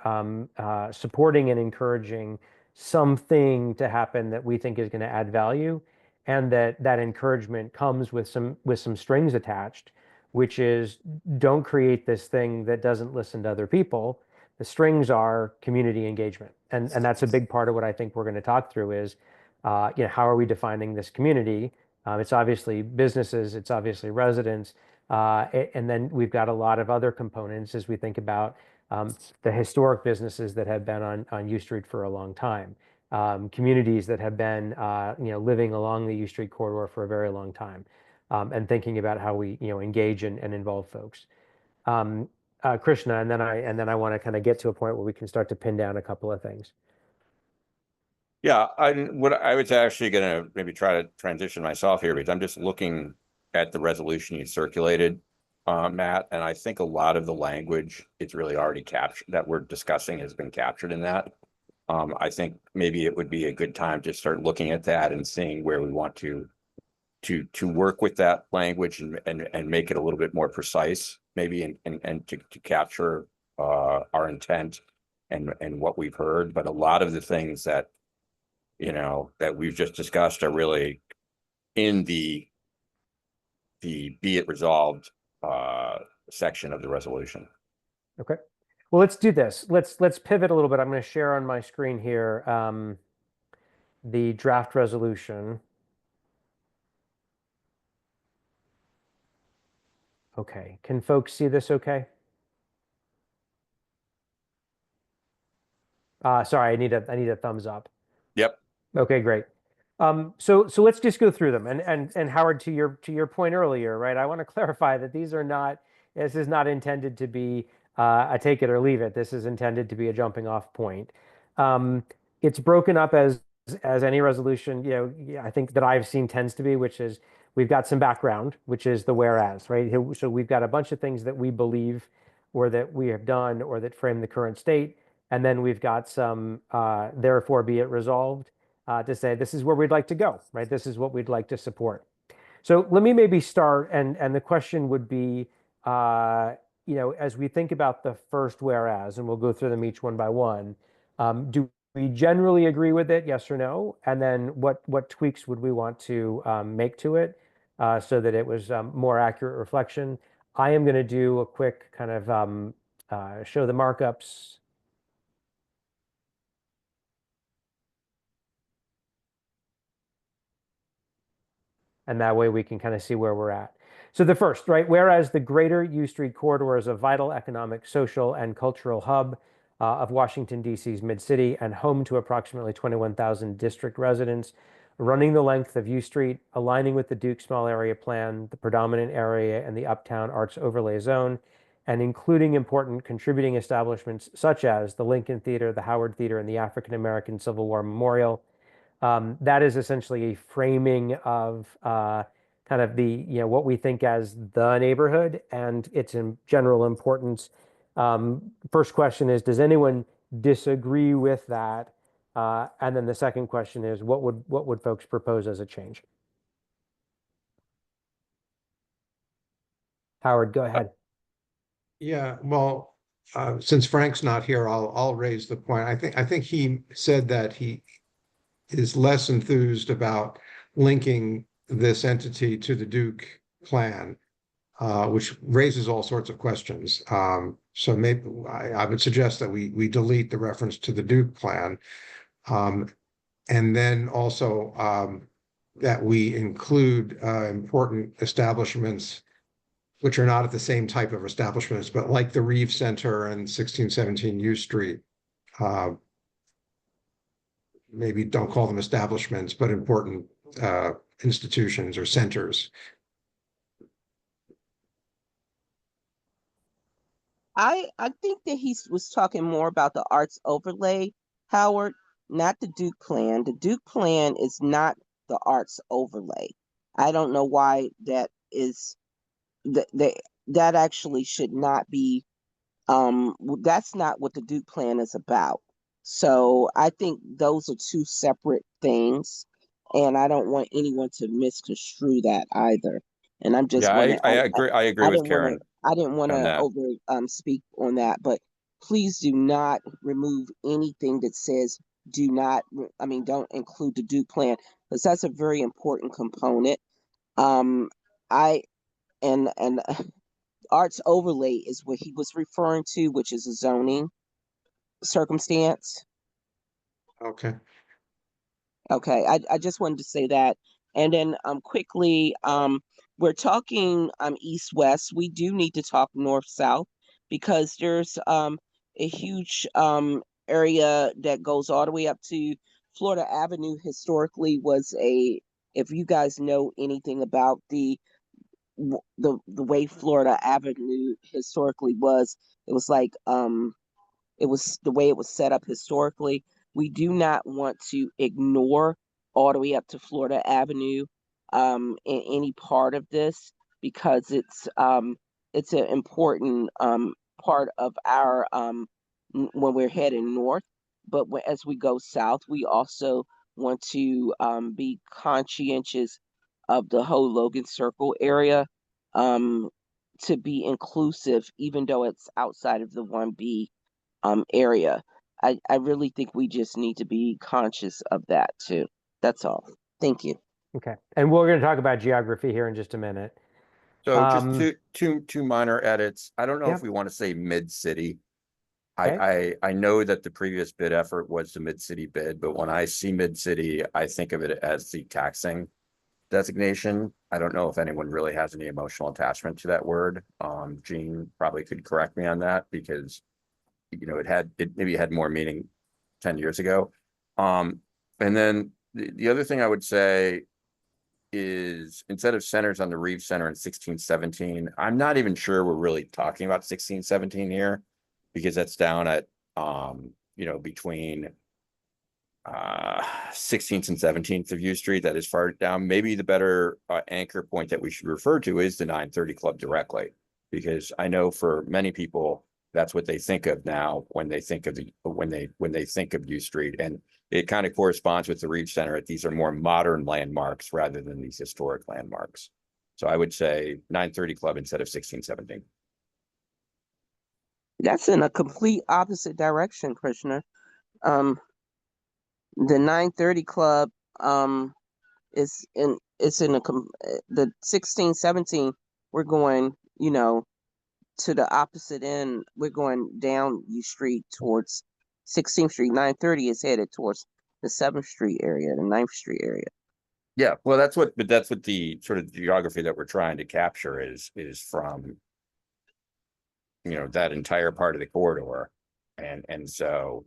supporting and encouraging something to happen that we think is going to add value, and that encouragement comes with some strings attached, which is don't create this thing that doesn't listen to other people. The strings are community engagement, and that's a big part of what I think we're going to talk through is, how are we defining this community? It's obviously businesses, it's obviously residents, and then we've got a lot of other components as we think about the historic businesses that have been on U Street for a long time, communities that have been living along the U Street corridor for a very long time, and thinking about how we engage and involve folks. Krishna, and then I want to kind of get to a point where we can start to pin down a couple of things. Yeah, what I was actually going to maybe try to transition myself here, because I'm just looking at the resolution you circulated, Matt, and I think a lot of the language it's really already captured that we're discussing has been captured in that. I think maybe it would be a good time to start looking at that and seeing where we want to work with that language and make it a little bit more precise, maybe, and to capture our intent and what we've heard. But a lot of the things that that we've just discussed are really in the be it resolved section of the resolution. Okay. Well, let's do this. Let's pivot a little bit. I'm going to share on my screen here the draft resolution. Okay. Can folks see this okay? Sorry, I need a thumbs up. Yep. Okay, great. So let's just go through them. And Howard, to your point earlier, right? I want to clarify that this is not intended to be a take it or leave it. This is intended to be a jumping off point. It's broken up as any resolution, I think that I've seen tends to be, which is we've got some background, which is the whereas, right? So we've got a bunch of things that we believe or that we have done or that frame the current state. And then we've got some therefore be it resolved to say this is where we'd like to go, right? This is what we'd like to support. So let me maybe start, and the question would be, as we think about the first whereas, and we'll go through them each one by one, do we generally agree with it, yes or no? And then what tweaks would we want to make to it so that it was more accurate reflection? I am going to do a quick kind of show the markups. And that way we can kind of see where we're at. So the first, right, whereas the greater U Street corridor is a vital economic, social, and cultural hub of Washington, D.C.'s mid-city and home to approximately 21,000 district residents, running the length of U Street, aligning with the Duke Small Area Plan, the predominant area, and the Uptown Arts Overlay Zone, and including important contributing establishments such as the Lincoln Theater, the Howard Theater, and the African American Civil War Memorial. That is essentially a framing of kind of the, what we think as the neighborhood and its general importance. First question is, does anyone disagree with that? And then the second question is, what would folks propose as a change? Howard, go ahead. Yeah, well, since Frank's not here, I'll raise the point. I think he said that he is less enthused about linking this entity to the Duke plan, which raises all sorts of questions. So maybe I would suggest that we delete the reference to the Duke plan, and then also that we include important establishments which are not at the same type of establishments, but like the Reeve Center and 1617 U Street. Maybe don't call them establishments, but important institutions or centers. I think that he was talking more about the arts overlay, Howard, not the Duke plan. The Duke plan is not the arts overlay. I don't know why that is. That actually should not be. That's not what the Duke plan is about. So I think those are two separate things, and I don't want anyone to misconstrue that either. And I'm just Yeah, want to, I agree I with didn't want to, Karen I didn't want on to that. over speak on that, but please do not remove anything that says do not. I mean, don't include the do plan, because that's a very important component. Um, I and arts overlay is what he was referring to, which is a zoning circumstance. Okay. Okay, I just wanted to say that. And then quickly, we're talking east west. We do need to talk north south, because there's a huge area that goes all the way up to Florida Avenue. Historically was a, if you guys know anything about the way Florida Avenue historically was, it was like it was the way it was set up historically. We do not want to ignore all the way up to Florida Avenue in any part of this, because it's an important part of our when we're heading north. But as we go south, we also want to be conscientious of the whole Logan Circle area, um, to be inclusive, even though it's outside of the 1B area. I really think we just need to be conscious of that too. That's all. Thank you. Okay. And we're going to talk about geography here in just a minute. So just Um, two minor edits. I don't know if Yep. we want to say mid-city. Okay. I know that the previous bid effort was the mid-city bid, but when I see mid-city, I think of it as the taxing designation. I don't know if anyone really has any emotional attachment to that word. Gene probably could correct me on that, because it maybe had more meaning 10 years ago. And then the other thing I would say is, instead of centers on the Reeves Center in 1617, I'm not even sure we're really talking about 1617 here, because that's down at between 16th and 17th of U Street. That is far down. Maybe the better anchor point that we should refer to is the 930 Club directly, because I know for many people that's what they think of now when they think of when they think of U Street, and it kind of corresponds with the Reeves Center. These are more modern landmarks rather than these historic landmarks. So I would say 930 Club instead of 1617. That's in a complete opposite direction, Krishna. Um, the 930 Club is in the 1617. We're going, to the opposite end. We're going down U Street towards 16th Street. 930 is headed towards the 7th Street area, the 9th Street area. Yeah, well, that's what the sort of geography that we're trying to capture is from, that entire part of the corridor. And so,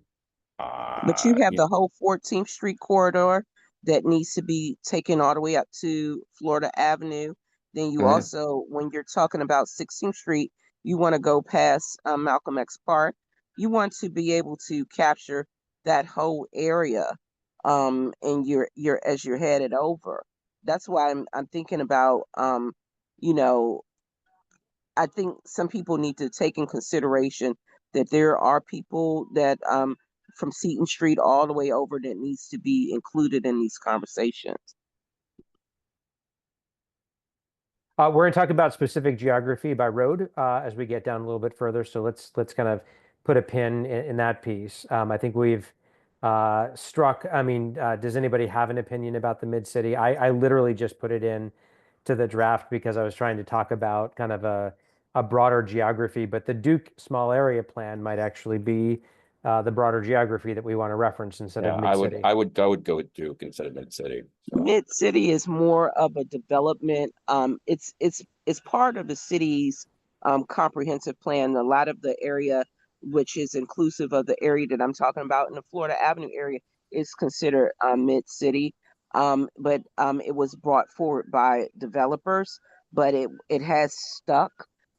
But you have the whole 14th Street corridor that needs to be taken all the way up to Florida Avenue. Then you Mhm. also, when you're talking about 16th Street, you want to go past Malcolm X Park. You want to be able to capture that whole area, and you're as you're headed over. That's why I'm thinking about, you know, I think some people need to take in consideration that there are people that from Seton Street all the way over that needs to be included in these conversations. we're going to talk about specific geography by road as we get down a little bit further. So let's kind of put a pin in that piece. I think we've struck. I mean, does anybody have an opinion about the mid city? I literally just put it in to the draft because I was trying to talk about kind of a broader geography, but the Duke small area plan might actually be the broader geography that we want to reference instead Yeah, of mid city. I would go with Duke instead of mid-city. So. Mid city is more of a development. It's part of the city's comprehensive plan. A lot of the area, which is inclusive of the area that I'm talking about in the Florida Avenue area, is considered mid city. But it was brought forward by developers, but it has stuck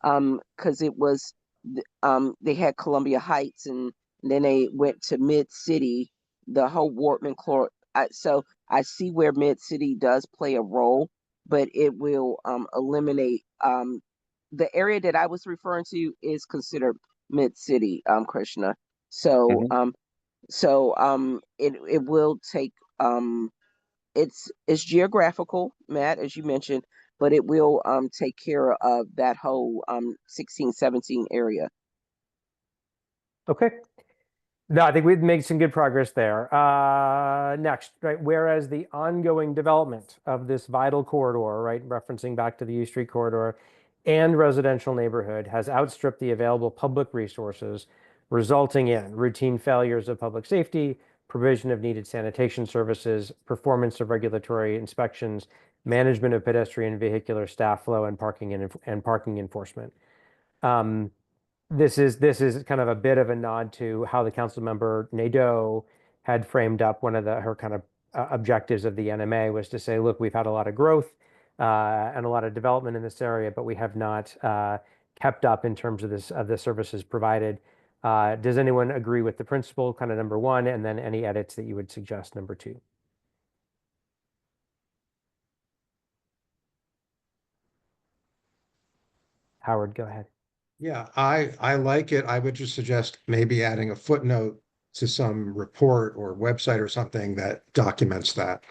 because it was they had Columbia Heights, and then they went to mid city, the whole Wortman Clore. So I see where Mid City does play a role, but it will eliminate the area that I was referring to is considered Mid City, Krishna. So Mhm. So it will take it's geographical, Matt, as you mentioned, but it will take care of that whole 16, 17 area. Okay. No, I think we've made some good progress there. Next, right, whereas the ongoing development of this vital corridor, right, referencing back to the U Street corridor and residential neighborhood has outstripped the available public resources, resulting in routine failures of public safety, provision of needed sanitation services, performance of regulatory inspections, management of pedestrian vehicular staff flow, and parking enforcement. This is kind of a bit of a nod to how the council member Nadeau had framed up one of her kind of objectives of the NMA was to say, look, we've had a lot of growth and a lot of development in this area, but we have not kept up in terms of the services provided. Does anyone agree with the principle, kind of number one, and then any edits that you would suggest, number two? Howard, go ahead. Yeah, I like it. I would just suggest maybe adding a footnote to some report or website or something that documents that.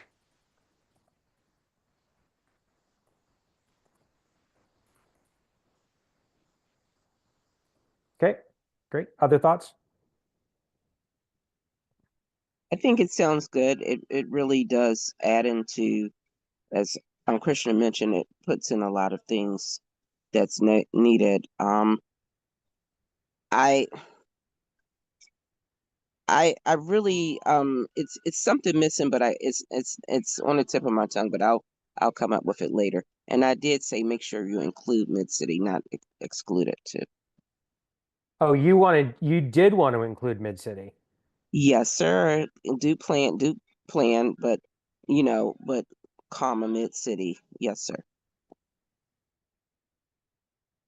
Okay, great. Other thoughts? I think it sounds good. It really does add into, as Christian mentioned, it puts in a lot of things that's needed. I really it's something missing, but it's on the tip of my tongue, but I'll come up with it later. And I did say make sure you include Mid-City, not exclude it too. Oh, you did want to include Mid-City. Yes, sir. Do plan, but but comma Mid-City. Yes, sir.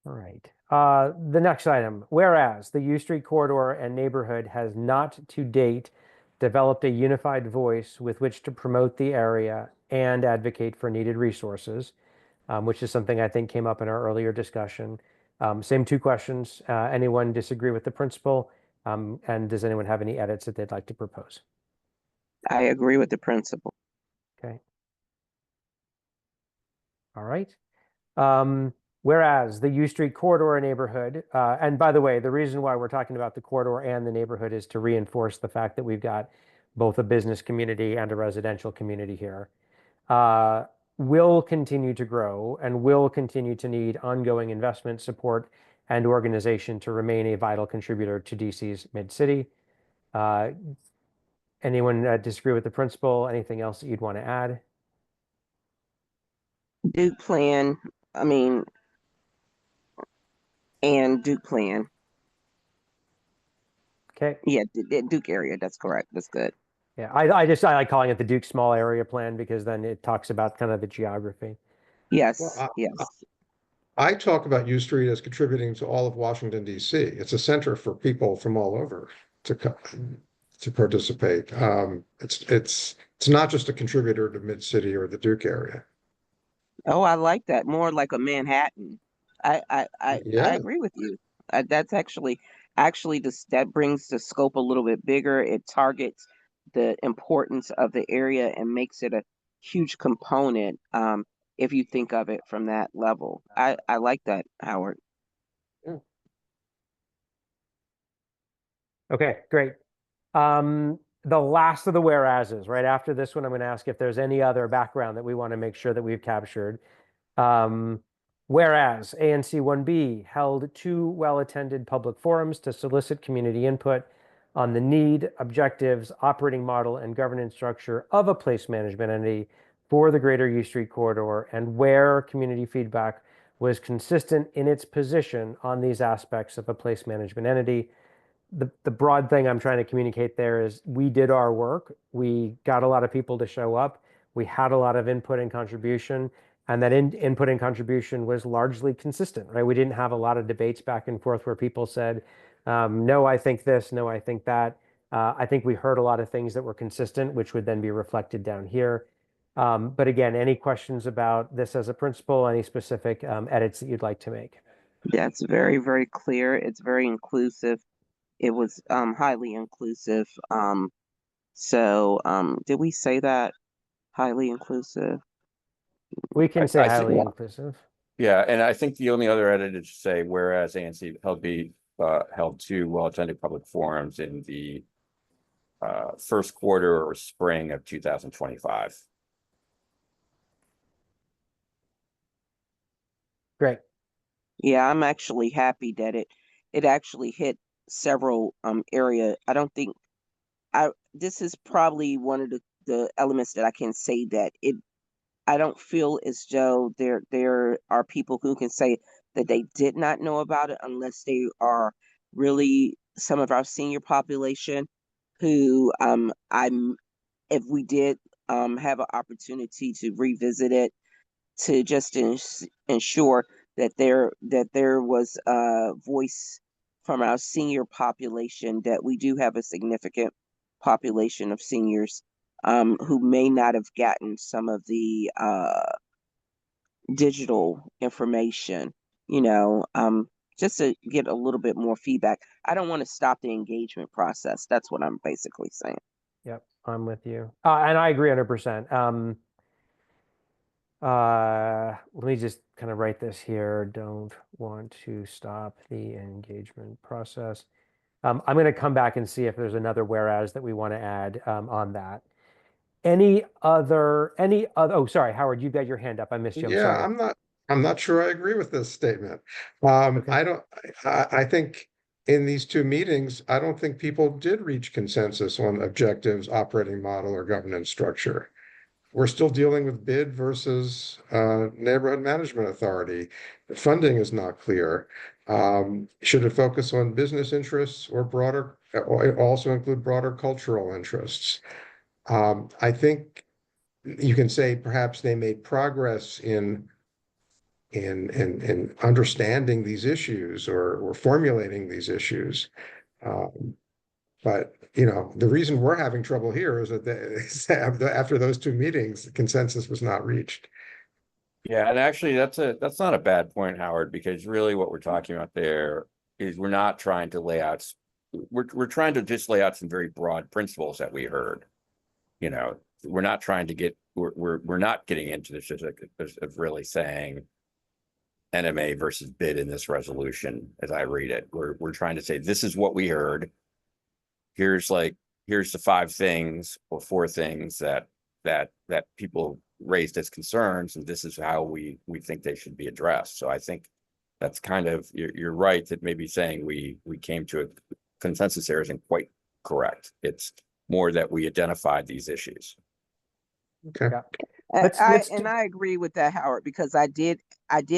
All right. The next item, whereas the U Street corridor and neighborhood has not to date developed a unified voice with which to promote the area and advocate for needed resources, which is something I think came up in our earlier discussion. Same two questions. Anyone disagree with the principle? And does anyone have any edits that they'd like to propose? I agree with the principle. Okay. All right. Whereas the U Street corridor neighborhood, and by the way, the reason why we're talking about the corridor and the neighborhood is to reinforce the fact that we've got both a business community and a residential community here, will continue to grow and will continue to need ongoing investment, support, and organization to remain a vital contributor to DC's Mid-City. Anyone disagree with the principle? Anything else that you'd want to add? Duke plan. I mean, and Duke plan. Okay. Yeah, Duke area. That's correct. That's good. Yeah, I like calling it the Duke Small Area Plan because then it talks about kind of the geography. Yes, Well, yes. I talk about U Street as contributing to all of Washington, D.C. It's a center for people from all over to participate. It's not just a contributor to Mid-City or the Duke area. Oh, I like that. More like a Manhattan. I Yeah. agree with you. That's actually this that brings the scope a little bit bigger. It targets the importance of the area and makes it a huge component. If you think of it from that level, I like that, Howard. Okay, great. The last of the whereases, right after this one, I'm going to ask if there's any other background that we want to make sure that we've captured. Whereas ANC 1B held 2 well-attended public forums to solicit community input on the need, objectives, operating model, and governance structure of a place management entity for the greater U Street corridor, and where community feedback was consistent in its position on these aspects of a place management entity. The broad thing I'm trying to communicate there is we did our work. We got a lot of people to show up. We had a lot of input and contribution, and that input and contribution was largely consistent, right? We didn't have a lot of debates back and forth where people said, no, I think this, no, I think that. I think we heard a lot of things that were consistent, which would then be reflected down here. But again, any questions about this as a principle, any specific edits that you'd like to make? That's very, very clear. It's very inclusive. it was highly inclusive. Did we say that highly inclusive? We can say I think- highly inclusive. Yeah, and I think the only other edit is to say, whereas ANC held two well-attended public forums in the first quarter or spring of 2025. Great. Yeah, I'm actually happy that it actually hit several area. I don't think this is probably one of the elements that I can say that I don't feel as though there are people who can say that they did not know about it unless they are really some of our senior population who if we did have an opportunity to revisit it to just ensure that there was a voice from our senior population, that we do have a significant population of seniors who may not have gotten some of the digital information, just to get a little bit more feedback. I don't want to stop the engagement process. That's what I'm basically saying. Yep, I'm with you. And I agree 100%. Let me just kind of write this here. Don't want to stop the engagement process. I'm going to come back and see if there's another whereas that we want to add on that. Any other, oh, sorry, Howard, you've got your hand up. I missed you. I'm Yeah, sorry. I'm not sure I agree with this statement. Okay. I think in these two meetings, I don't think people did reach consensus on objectives, operating model, or governance structure. We're still dealing with bid versus neighborhood management authority. The funding is not clear. Should it focus on business interests or broader, or also include broader cultural interests? I think you can say perhaps they made progress in understanding these issues or formulating these issues. But the reason we're having trouble here is that after those two meetings, the consensus was not reached. Yeah, and actually that's not a bad point, Howard, because really what we're talking about there is we're not trying to lay out, we're trying to just lay out some very broad principles that we heard. We're not trying to we're not getting into this of really saying NMA versus bid in this resolution as I read it. We're trying to say this is what we heard. Here's the 5 things or 4 things that people raised as concerns, and this is how we think they should be addressed. So I think that's kind of, you're right that maybe saying we came to a consensus there isn't quite correct. It's more that we identified these issues. Okay. Yeah. I agree with that, Howard, because I did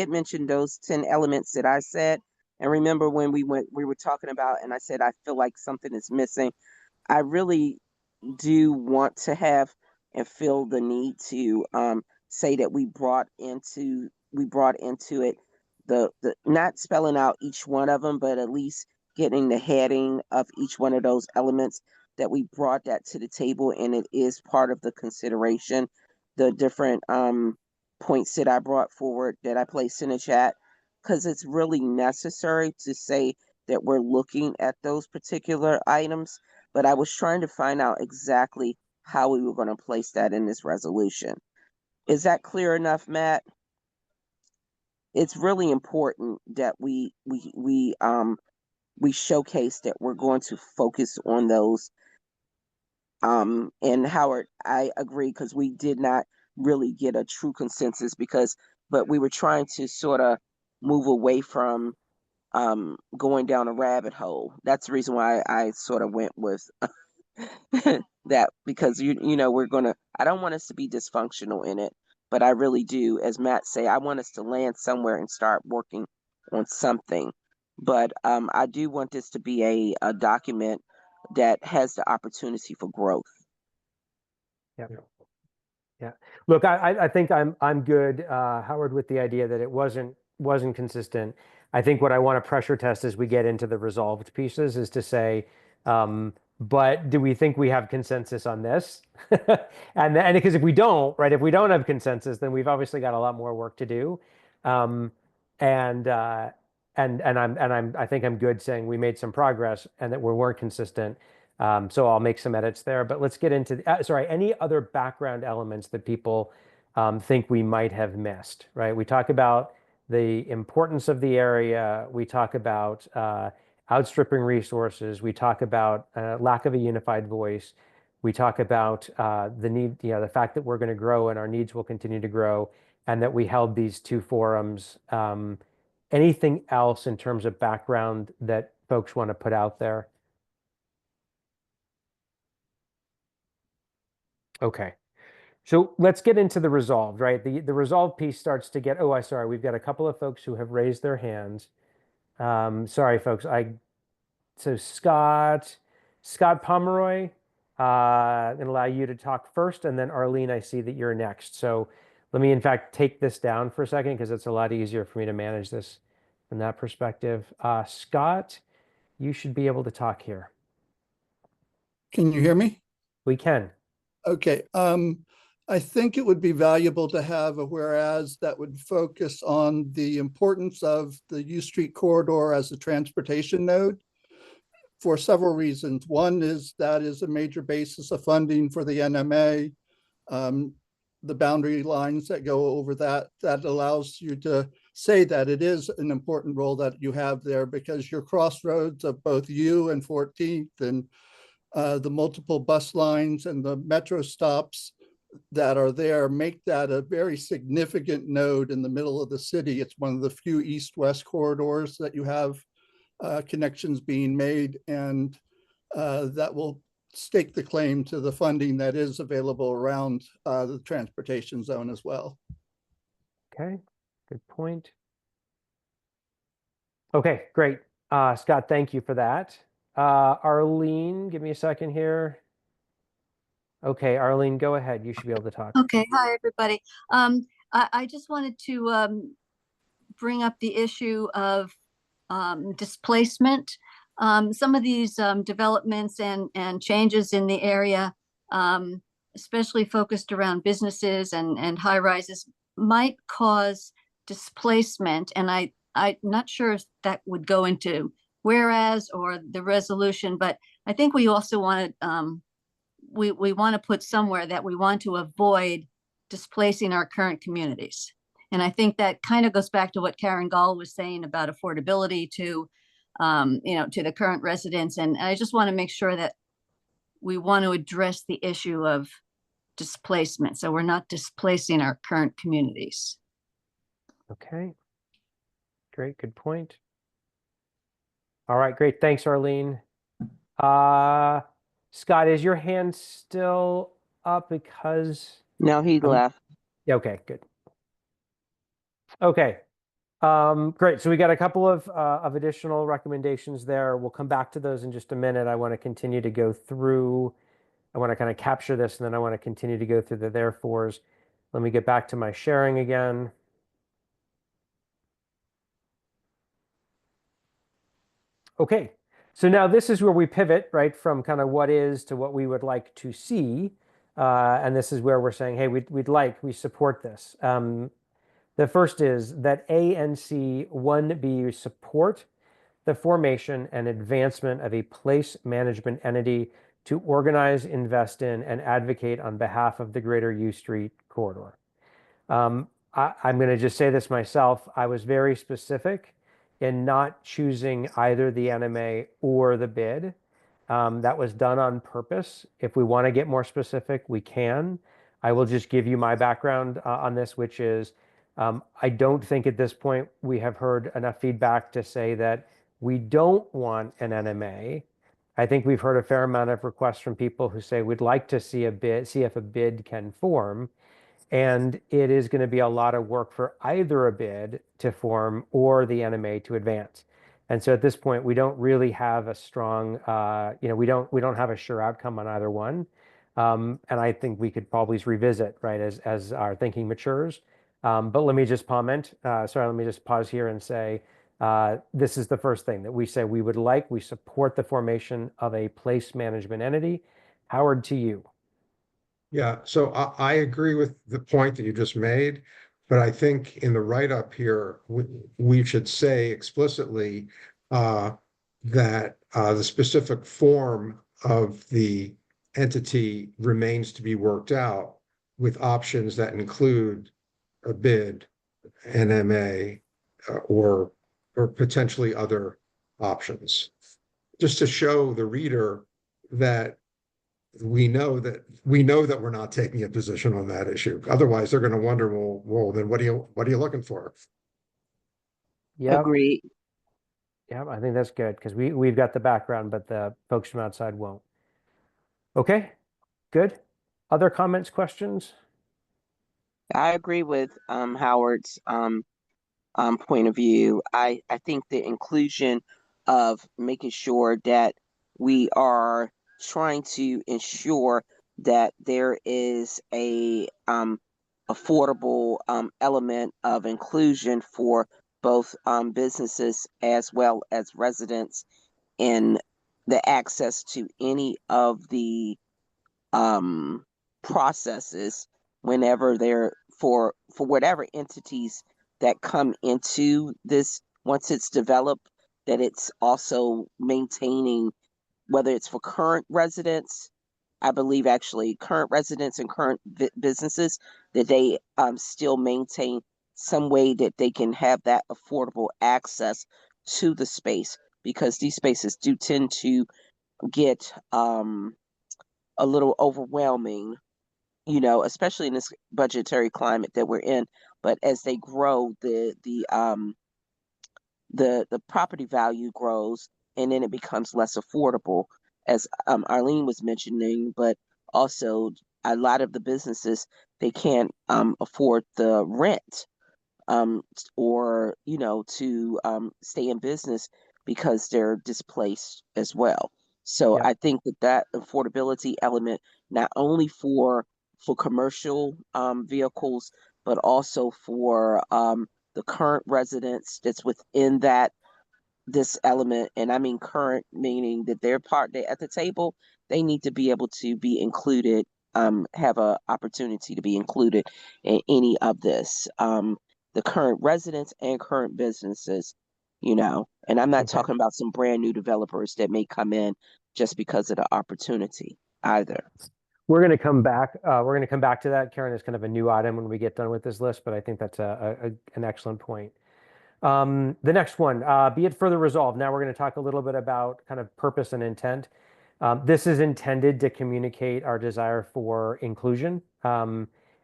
mention those 10 elements that I said. And remember when we were talking about, and I said I feel like something is missing. I really do want to have and feel the need to say that we brought into it the not spelling out each one of them, but at least getting the heading of each one of those elements, that we brought that to the table, and it is part of the consideration. The different points that I brought forward that I placed in the chat, because it's really necessary to say that we're looking at those particular items. But I was trying to find out exactly how we were going to place that in this resolution. Is that clear enough, Matt? It's really important that we showcase that we're going to focus on those. And Howard, I agree, because we did not really get a true consensus but we were trying to sort of move away from going down a rabbit hole. That's the reason why I sort of went with that, because I don't want us to be dysfunctional in it, but I really do, as Matt say, I want us to land somewhere and start working on something. But I do want this to be a document that has the opportunity for growth. Yeah. Look, I think I'm good, Howard, with the idea that it wasn't consistent. I think what I want to pressure test as we get into the resolved pieces is to say, but do we think we have consensus on this? And because if we don't, right, if we don't have consensus, then we've obviously got a lot more work to do. And I think I'm good saying we made some progress and that we weren't consistent. So I'll make some edits there. But let's get into sorry, any other background elements that people think we might have missed, right? We talk about the importance of the area. We talk about outstripping resources. We talk about lack of a unified voice. We talk about the need, the fact that we're going to grow and our needs will continue to grow, and that we held these two forums. Anything else in terms of background that folks want to put out there? Okay. So let's get into the resolved, right? The resolved piece starts to get, sorry, we've got a couple of folks who have raised their hands. Sorry, folks. So Scott Pomeroy, and allow you to talk first, and then Arlene, I see that you're next. So let me, in fact, take this down for a second because it's a lot easier for me to manage this from that perspective. Scott, you should be able to talk here. Can you hear me? We can. Okay. I think it would be valuable to have a whereas that would focus on the importance of the U Street corridor as a transportation node for several reasons. One is that is a major basis of funding for the NMA. The boundary lines that go over that allows you to say that it is an important role that you have there, because your crossroads of both U and 14th and the multiple bus lines and the metro stops that are there make that a very significant node in the middle of the city. It's one of the few east-west corridors that you have connections being made, and that will stake the claim to the funding that is available around the transportation zone as well. Okay, good point. Okay, great. Scott, thank you for that. Arlene, give me a second here. Okay, Arlene, go ahead. You should be able to talk. Okay, hi, everybody. I just wanted to bring up the issue of displacement. Some of these developments and changes in the area, especially focused around businesses and high rises, might cause displacement. And I'm not sure if that would go into whereas or the resolution, but I think we also want to we want to put somewhere that we want to avoid displacing our current communities. And I think that kind of goes back to what Karen Gall was saying about affordability to to the current residents. And I just want to make sure that we want to address the issue of displacement, so we're not displacing our current communities. Okay, great, good point. All right, great, thanks, Arlene. Scott, is your hand still up because? No, he left. Okay, good. Okay, great. So we got a couple of additional recommendations there. We'll come back to those in just a minute. I want to continue to go through. I want to kind of capture this, and then I want to continue to go through the therefores. Let me get back to my sharing again. Okay, so now this is where we pivot, right, from kind of what is to what we would like to see. And this is where we're saying, hey, we support this. The first is that A and C 1B support the formation and advancement of a place management entity to organize, invest in, and advocate on behalf of the greater U Street corridor. I'm going to just say this myself. I was very specific in not choosing either the NMA or the bid. That was done on purpose. If we want to get more specific, we can. I will just give you my background on this, which is I don't think at this point we have heard enough feedback to say that we don't want an NMA. I think we've heard a fair amount of requests from people who say we'd like to see a bid, see if a bid can form. And it is going to be a lot of work for either a bid to form or the NMA to advance. And so at this point, we don't really have a strong, we don't have a sure outcome on either one. And I think we could probably revisit, right, as our thinking matures. But let me just comment. Let me just pause here and say, this is the first thing that we say we support the formation of a place management entity. Howard, to you. Yeah, so I agree with the point that you just made. But I think in the write-up here, we should say explicitly that the specific form of the entity remains to be worked out with options that include a bid, NMA, or potentially other options. Just to show the reader that we know that we're not taking a position on that issue. Otherwise, they're going to wonder, well, then what are you looking for? Yep. Agreed. Yeah, I think that's good because we've got the background, but the folks from outside won't. Okay, good. Other comments, questions? I agree with Howard's point of view. I think the inclusion of making sure that we are trying to ensure that there is a affordable element of inclusion for both businesses as well as residents in the access to any of the processes whenever they're for whatever entities that come into this once it's developed, that it's also maintaining, whether it's for current residents, I believe actually current residents and current businesses, that they still maintain some way that they can have that affordable access to the space, because these spaces do tend to get a little overwhelming, you know, especially in this budgetary climate that we're in. But as they grow, the property value grows, and then it becomes less affordable, as Arlene was mentioning. But also, a lot of the businesses, they can't afford the rent, or to stay in business because they're displaced as well. So Yep. I think that affordability element, not only for commercial vehicles, but also for the current residents that's within this element. And I mean current, meaning that they at the table, they need to be able to be included, have a opportunity to be included in any of this. The current residents and current businesses, and I'm not Okay. talking about some brand new developers that may come in just because of the opportunity either. We're going to come back. We're going to come back to that, Karen, as kind of a new item when we get done with this list, but I think that's an excellent point. The next one, be it further resolved. Now we're going to talk a little bit about kind of purpose and intent. This is intended to communicate our desire for inclusion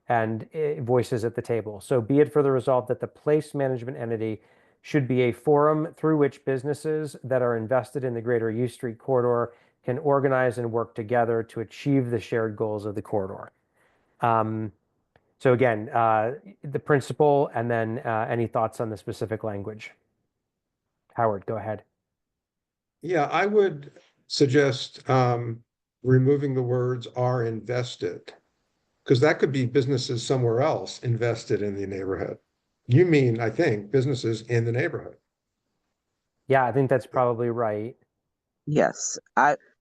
and voices at the table. So be it further resolved that the place management entity should be a forum through which businesses that are invested in the greater U Street corridor can organize and work together to achieve the shared goals of the corridor. So again, the principle, and then any thoughts on the specific language? Howard, go ahead. Yeah, I would suggest removing the words "are invested," because that could be businesses somewhere else invested in the neighborhood. You mean, I think, businesses in the neighborhood. Yeah, I think that's probably right. Yes,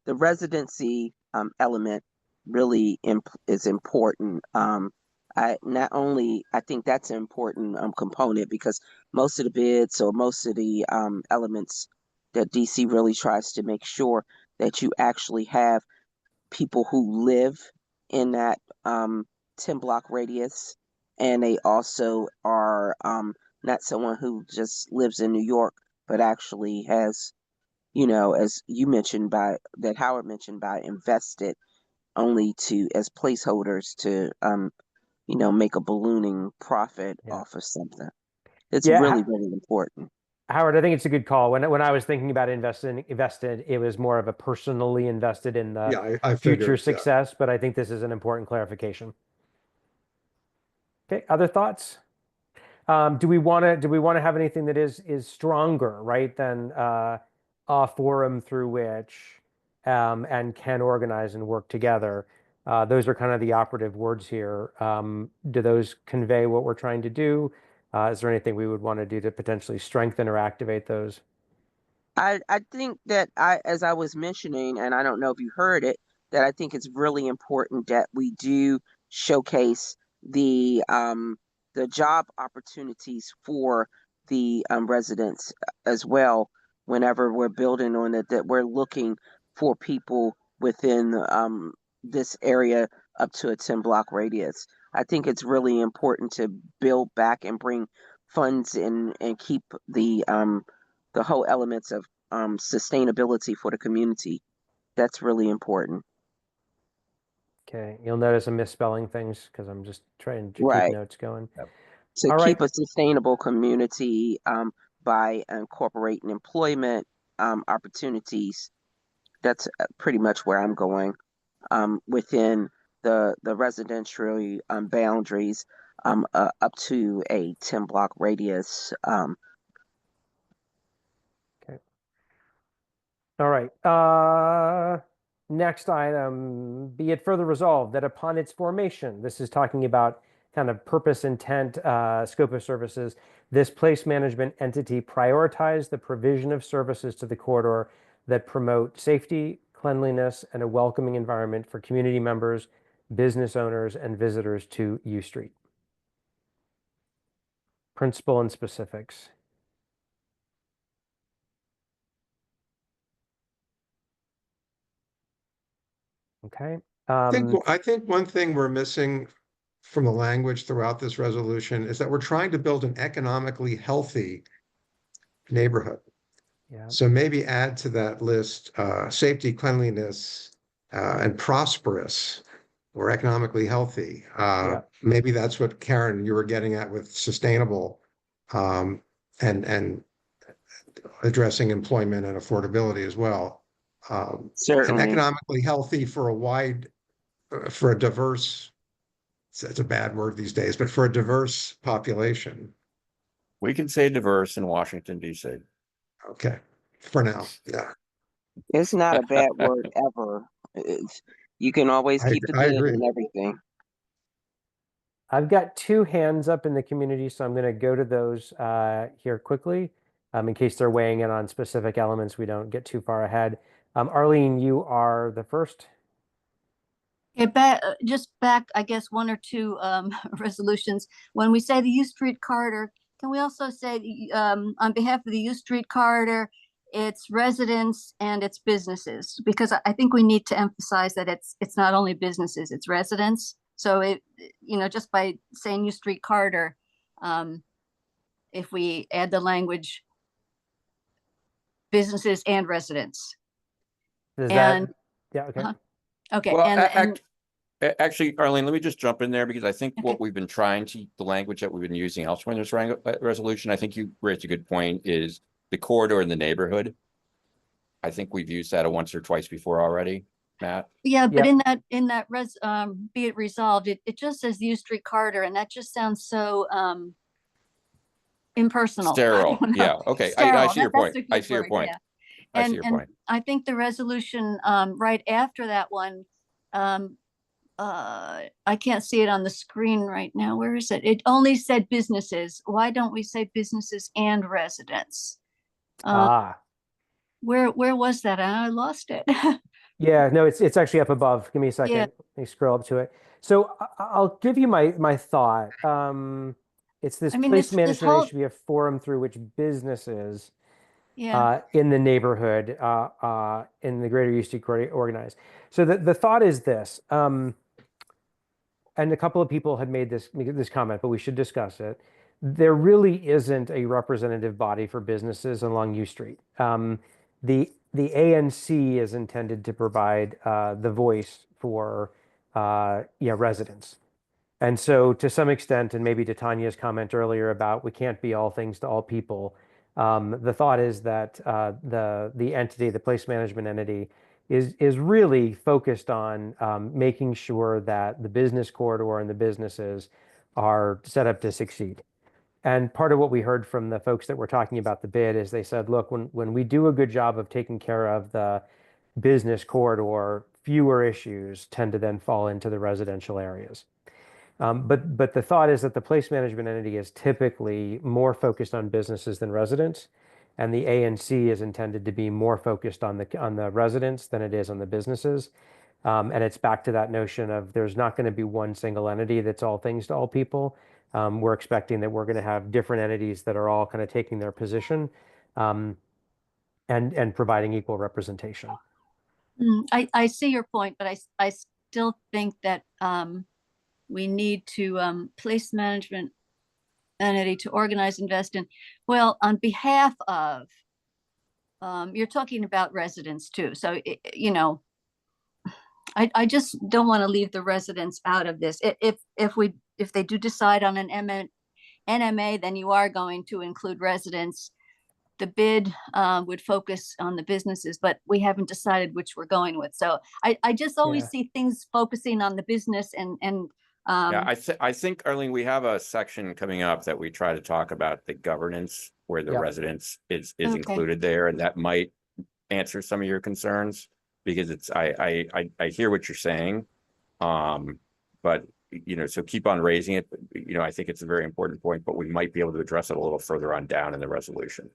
the residency element really is important. I think that's an important component, because most of the bids or most of the elements that DC really tries to make sure that you actually have people who live in that 10-block radius, and they also are not someone who just lives in New York, but actually has, as you mentioned, that Howard mentioned, by invested only as placeholders to make a ballooning profit Yeah. off of something. It's Yeah, really, really important. Howard, I think it's a good call. When I was thinking about invested, it was more of a personally invested in the Yeah, I future figured. Yeah. success, but I think this is an important clarification. Okay, other thoughts? Do we want to have anything that is stronger, right, than a forum through which and can organize and work together? Those are kind of the operative words here. Do those convey what we're trying to do? Is there anything we would want to do to potentially strengthen or activate those? I think that as I was mentioning, and I don't know if you heard it, that I think it's really important that we do showcase the the job opportunities for the residents as well. Whenever we're building on it, that we're looking for people within this area up to a 10-block radius. I think it's really important to build back and bring funds in and keep the whole elements of sustainability for the community. That's really important. Okay, you'll notice I'm misspelling things because I'm just trying to keep Right. notes going. To All keep right. a sustainable community by incorporating employment opportunities. That's pretty much where I'm going within the residential boundaries up to a 10-block radius. Okay. All right. Next item, be it further resolved that upon its formation, this is talking about kind of purpose, intent, scope of services, this place management entity prioritize the provision of services to the corridor that promote safety, cleanliness, and a welcoming environment for community members, business owners, and visitors to U Street. Principle and specifics. Okay. I think one thing we're missing from the language throughout this resolution is that we're trying to build an economically healthy neighborhood. Yeah. So maybe add to that list, safety, cleanliness, and prosperous or economically healthy. Yeah. Maybe that's what Karen, you were getting at with sustainable, and addressing employment and affordability as well. And Certainly. economically healthy for for a diverse, it's a bad word these days, but for a diverse population. We can say diverse in Washington, D.C. Okay, for now, yeah. It's not a bad word ever. You can always keep the I good agree. in everything. I've got two hands up in the community, so I'm going to go to those here quickly in case they're weighing in on specific elements. We don't get too far ahead. Arlene, you are the first. Okay, just back, I guess, one or two resolutions. When we say the U Street corridor, can we also say on behalf of the U Street corridor, it's residents and it's businesses? Because I think we need to emphasize that it's not only businesses, it's residents. So just by saying U Street corridor, if we add the language businesses and residents. Is And that, yeah, okay. Okay, Well, and actually, Arlene, let me just jump in there because I think what we've been trying to, the language that we've been using elsewhere in this resolution, I think you raised a good point, is the corridor in the neighborhood. I think we've used that once or twice before already, Matt. yeah, but Yep. in that be it resolved, it just says U Street corridor, and that just sounds so impersonal. I Sterile, don't know. yeah, okay, I Sterile, see your that's point, a I good see your word, point, yeah. I see your point. I think the resolution right after that one, I can't see it on the screen right now. Where is it? It only said businesses. Why don't we say businesses and residents? Where was that? I lost it. Yeah, no, it's actually up above. Give me a second. Yeah. Let me scroll up to it. So I'll give you my thought. It's this I mean, place this management whole- should be a forum through which businesses Yeah. in the neighborhood, in the greater UC corridor organized. So the thought is this, and a couple of people had made this comment, but we should discuss it. There really isn't a representative body for businesses along U Street. The ANC is intended to provide the voice for residents. And so to some extent, and maybe to Tanya's comment earlier about we can't be all things to all people, the thought is that the entity, the place management entity, is really focused on making sure that the business corridor and the businesses are set up to succeed. And part of what we heard from the folks that were talking about the bid is they said, look, when we do a good job of taking care of the business corridor, fewer issues tend to then fall into the residential areas. But the thought is that the place management entity is typically more focused on businesses than residents, and the ANC is intended to be more focused on the residents than it is on the businesses. And it's back to that notion of there's not going to be one single entity that's all things to all people. We're expecting that we're going to have different entities that are all kind of taking their position and providing equal representation. I see your point, but I still think that we need to place management entity to organize, invest in. Well, on behalf of, you're talking about residents too. So, you know, I just don't want to leave the residents out of this. If they do decide on an NMA, then you are going to include residents. The bid would focus on the businesses, but we haven't decided which we're going with. So I just always Yeah. see things focusing on the business and Yeah, I think, Arlene, we have a section coming up that we try to talk about the governance where the Yep. residents is Okay. included there, and that might answer some of your concerns because it's I hear what you're saying, but you know, so keep on raising it. You know, I think it's a very important point, but we might be able to address it a little further on down in the resolution.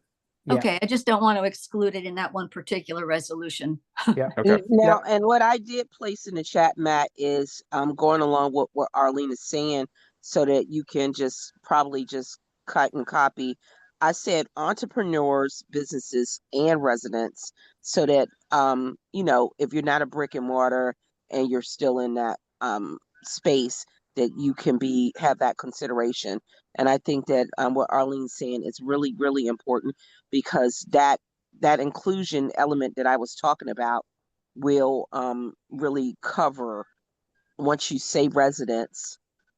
Yeah. okay, I just don't want to exclude it in that one particular resolution. Yeah. Okay. Now, and what I did place in the chat, Matt, is going along with what Arlene is saying so that you can just probably just cut and copy. I said entrepreneurs, businesses, and residents so that, you know, if you're not a brick and mortar and you're still in that space, that you can have that consideration. And I think that what Arlene's saying is really, really important because that inclusion element that I was talking about will really cover once you say residents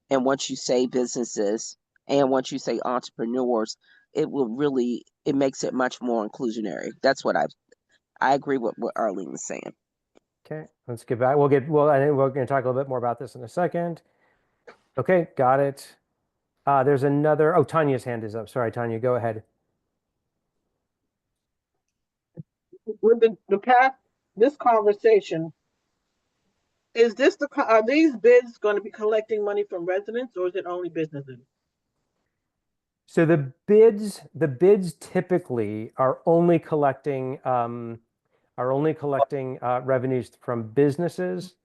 and once you say businesses and once you say entrepreneurs, it makes it much more inclusionary. That's what I agree with what Arlene is saying. Okay, let's get back. I think we're going to talk a little bit more about this in a second. Okay, got it. There's another, Tanya's hand is up. Sorry, Tanya, go ahead. With this conversation, are these bids going to be collecting money from residents or is it only businesses? So the bids typically are only collecting revenues from businesses,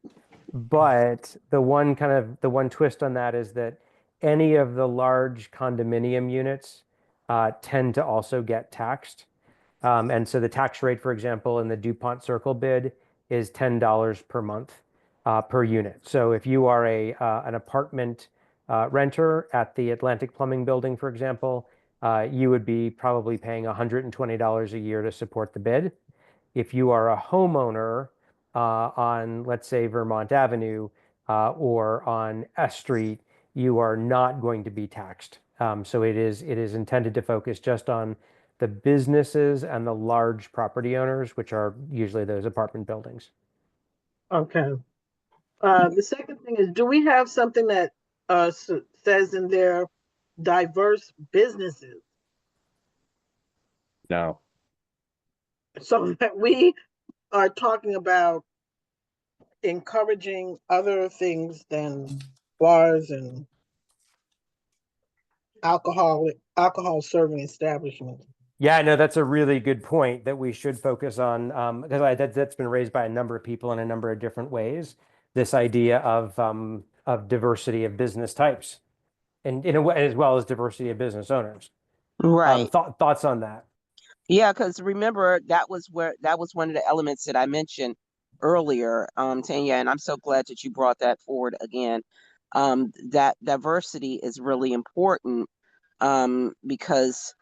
but the one twist on that is that any of the large condominium units tend to also get taxed. And so the tax rate, for example, in the DuPont Circle bid is $10 per month per unit. So if you are an apartment renter at the Atlantic Plumbing Building, for example, you would be probably paying $120 a year to support the bid. If you are a homeowner on, let's say, Vermont Avenue or on S Street, you are not going to be taxed. So it is intended to focus just on the businesses and the large property owners, which are usually those apartment buildings. Okay. The second thing is, do we have something that says in there diverse businesses? No. So that we are talking about encouraging other things than bars and alcohol serving establishments. Yeah, no, that's a really good point that we should focus on because that's been raised by a number of people in a number of different ways. This idea of diversity of business types, and in a way, as well as diversity of business owners. Right. Thoughts on that? Yeah, because remember that was one of the elements that I mentioned earlier, Tanya, and I'm so glad that you brought that forward again. That diversity is really important because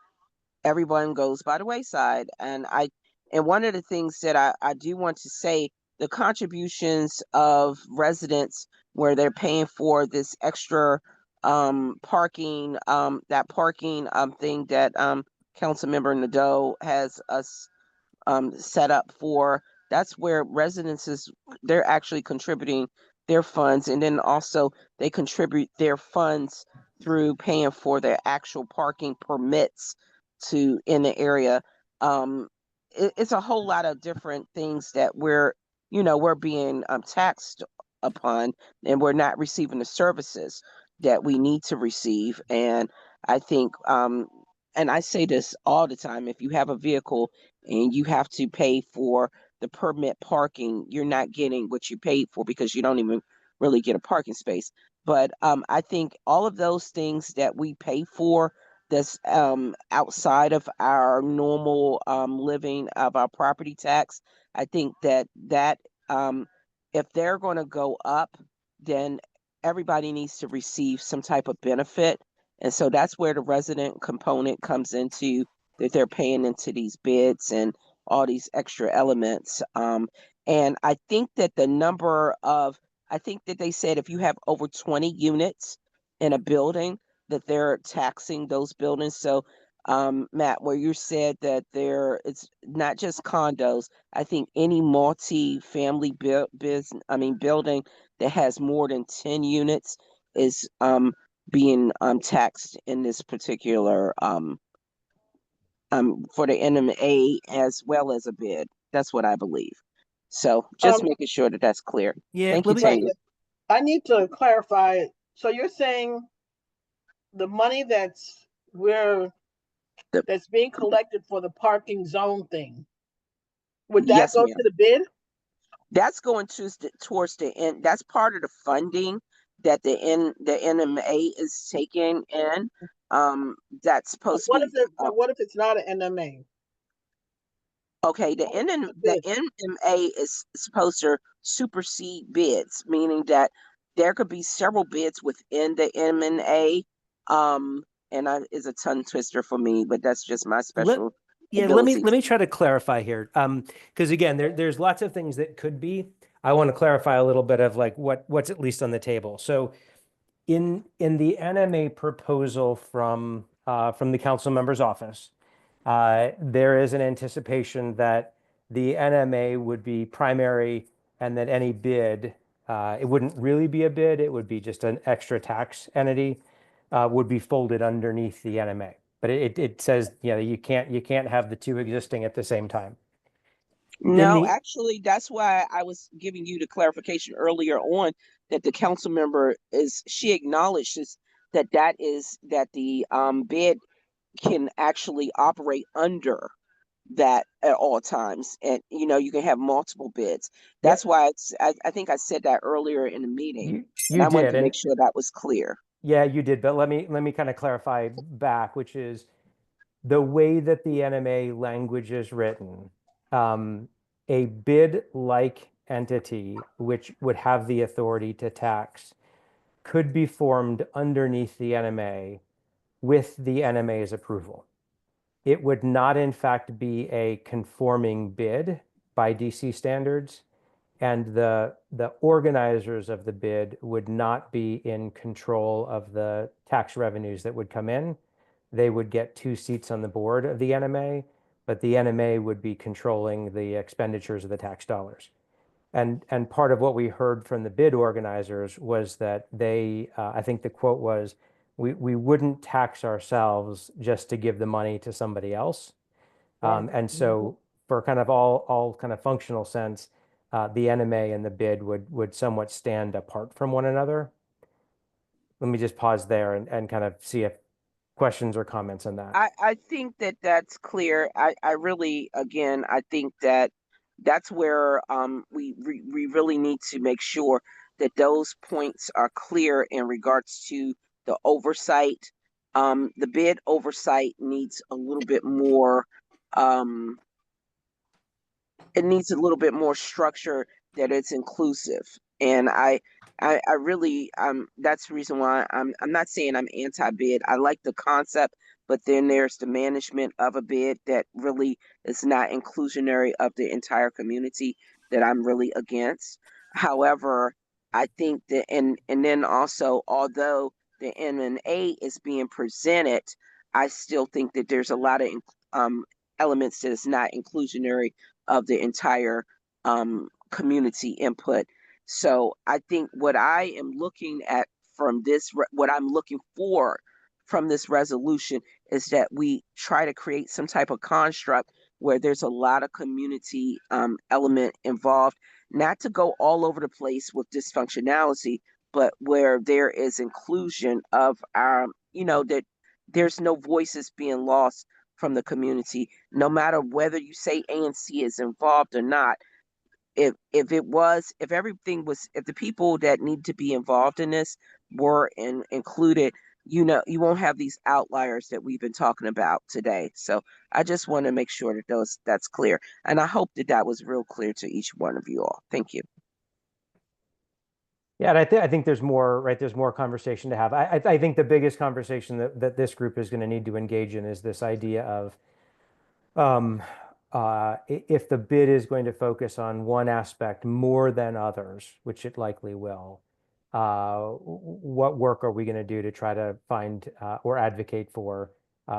everyone goes by the wayside. And one of the things that I do want to say, the contributions of residents where they're paying for this extra parking, that parking thing that Councilmember Nadeau has us set up for, that's where residents they're actually contributing their funds, and then also they contribute their funds through paying for their actual parking permits in the area. It's a whole lot of different things that we're being taxed upon, and we're not receiving the services that we need to receive. And I think and I say this all the time, if you have a vehicle and you have to pay for the permit parking, you're not getting what you paid for because you don't even really get a parking space. But I think all of those things that we pay for that's outside of our normal living of our property tax, I think that if they're going to go up, then everybody needs to receive some type of benefit. And so that's where the resident component comes into, that they're paying into these bids and all these extra elements. And I think that I think that they said if you have over 20 units in a building, that they're taxing those buildings. So, Matt, where you said that it's not just condos, I think any multi-family building that has more than 10 units is being taxed in this particular for the NMA as well as a bid. That's what I believe. So just Um, making sure that that's clear. Yeah, Thank you, let me, Right. Tanya. I need to clarify. So you're saying the money The- that's being collected for the parking zone thing, would that Yes, go ma'am. to the bid? That's going towards the end. That's part of the funding that the NMA is taking in. That's But supposed to be what if it's not an NMA? okay. The Bid. NMA is supposed to supersede bids, meaning that there could be several bids within the NMA. And is a tongue twister for me, but that's just my let, special yeah, abilities. let me try to clarify here. Because again, there's lots of things that could be. I want to clarify a little bit of like what's at least on the table. So in the NMA proposal from the council member's office, there is an anticipation that the NMA would be primary and that any bid, it wouldn't really be a bid, it would be just an extra tax entity, would be folded underneath the NMA. But it says, you can't have the two existing at the same time. Then No, the actually, that's why I was giving you the clarification earlier on that the council member she acknowledges that that the bid can actually operate under that at all times. And, you can have multiple bids. yeah, That's why I think I said that earlier in the meeting, and you I wanted did, to and make sure that was clear. yeah, you did. But let me kind of clarify back, which is the way that the NMA language is written, a bid-like entity, which would have the authority to tax, could be formed underneath the NMA with the NMA's approval. It would not, in fact, be a conforming bid by DC standards, and the organizers of the bid would not be in control of the tax revenues that would come in. They would get 2 seats on the board of the NMA, but the NMA would be controlling the expenditures of the tax dollars. And part of what we heard from the bid organizers was that they, I think the quote was, we wouldn't tax ourselves just to give the money to somebody else. And so for kind of all kind of functional sense, the NMA and the bid would somewhat stand apart from one another. Let me just pause there and kind of see if questions or comments on that. I think that that's clear. I really, again, I think that that's where we really need to make sure that those points are clear in regards to the oversight. The bid oversight needs a little bit more. It needs a little bit more structure that it's inclusive. And I really that's the reason why I'm not saying I'm anti-bid. I like the concept, but then there's the management of a bid that really is not inclusionary of the entire community that I'm really against. However, I think that and then also, although the NNA is being presented, I still think that there's a lot of elements that is not inclusionary of the entire community input. So I think what I am looking at from this, what I'm looking for from this resolution is that we try to create some type of construct where there's a lot of community element involved, not to go all over the place with dysfunctionality, but where there is inclusion of our, that there's no voices being lost from the community, no matter whether you say ANC is involved or not. if it was, if everything was, if the people that need to be involved in this were included, you won't have these outliers that we've been talking about today. So I just want to make sure that that's clear. And I hope that that was real clear to each one of you all. Thank you. Yeah, and I think there's more, right? There's more conversation to have. I think the biggest conversation that this group is going to need to engage in is this idea of if the bid is going to focus on one aspect more than others, which it likely will, what work are we going to do to try to find or advocate for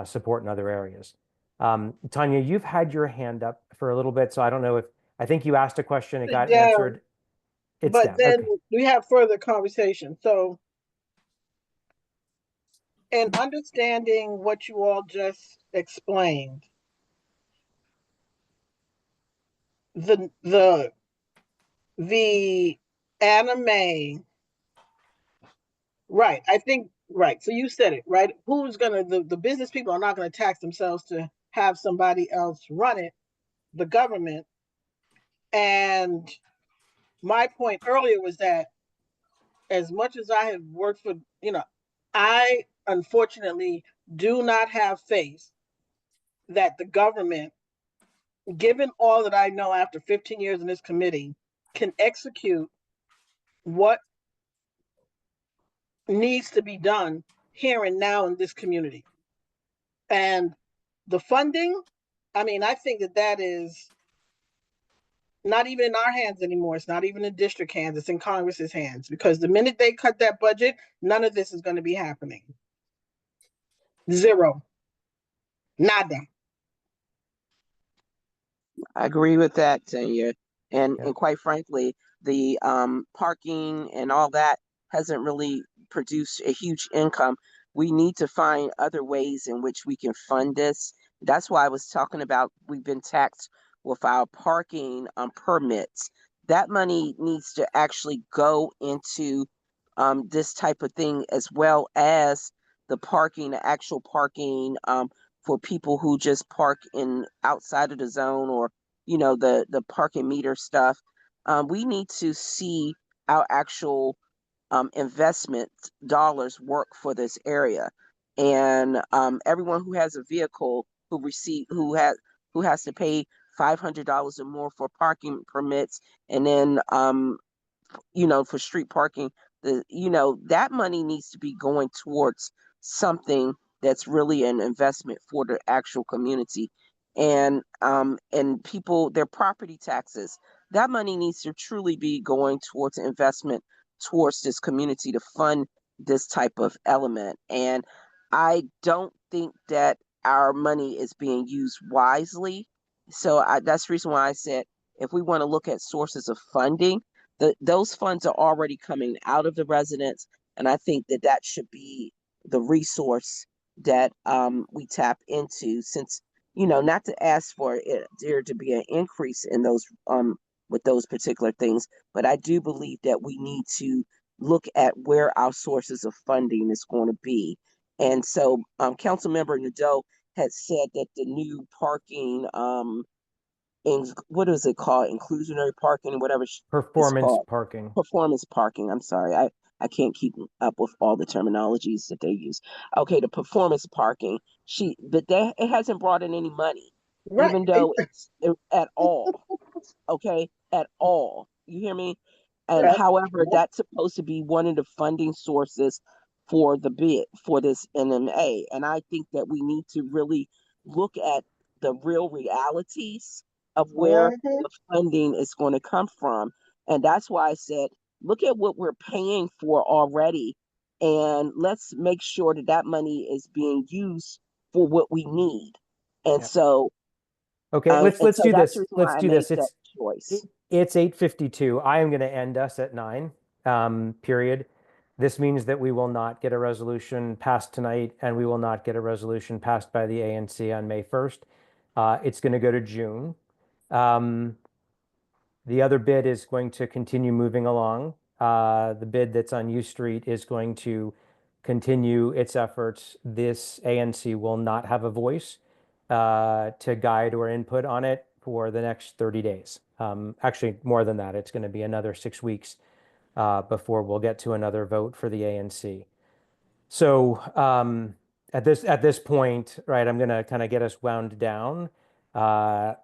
support in other areas? Tanya, you've had your hand up for a little bit, so I don't know if, I think you asked a question, it got down. answered. It's But down. then Okay. we have further conversation. So, in understanding what you all just explained, the anime, right? I think right. So you said it right. Who's gonna the business people are not gonna tax themselves to have somebody else run it, the government. And my point earlier was that as much as I have worked for, I unfortunately do not have faith that the government, given all that I know after 15 years in this committee, can execute what needs to be done here and now in this community. And the funding, I mean, I think that is not even in our hands anymore. It's not even in district hands. It's in Congress's hands, because the minute they cut that budget, none of this is going to be happening. Zero. Nada. I agree with that, Tanya. And Yeah. and quite frankly, the parking and all that hasn't really produced a huge income. We need to find other ways in which we can fund this. That's why I was talking about we've been taxed with our parking permits. That money needs to actually go into this type of thing, as well as the parking, the actual parking for people who just park in outside of the zone, or the parking meter stuff. We need to see our actual investment dollars work for this area, and everyone who has a vehicle who has to pay $500 or more for parking permits, and then for street parking, that money needs to be going towards something that's really an investment for the actual community. And people, their property taxes, that money needs to truly be going towards investment towards this community to fund this type of element. And I don't think that our money is being used wisely. So that's the reason why I said, if we want to look at sources of funding, those funds are already coming out of the residents, and I think that should be the resource that we tap into, since not to ask for there to be an increase in those with those particular things, but I do believe that we need to look at where our sources of funding is going to be. And so Councilmember Nadeau had said that the new parking what is it called? Inclusionary parking, whatever it's Performance called. parking. Performance parking. I'm sorry. I can't keep up with all the terminologies that they use. Okay, the performance parking. But it hasn't brought in any money, Right. even though at all. Okay, at all. You hear me? And Right. however, that's supposed to be one of the funding sources for the bid for this NMA. And I think that we need to really look at the real realities of where the funding is going to come from. And that's why I said, look at what we're paying for already, and let's make sure that money is being used for what we need. And Yeah. so, Okay, let's so do that's this. the reason why Let's I do made this. that choice. It's 8:52. I am going to end us at 9, period. This means that we will not get a resolution passed tonight, and we will not get a resolution passed by the ANC on May 1st. It's going to go to June. The other bid is going to continue moving along. The bid that's on U Street is going to continue its efforts. This ANC will not have a voice to guide or input on it for the next 30 days. Actually, more than that, it's going to be another 6 weeks before we'll get to another vote for the ANC. So at this point, right, I'm going to kind of get us wound down. Was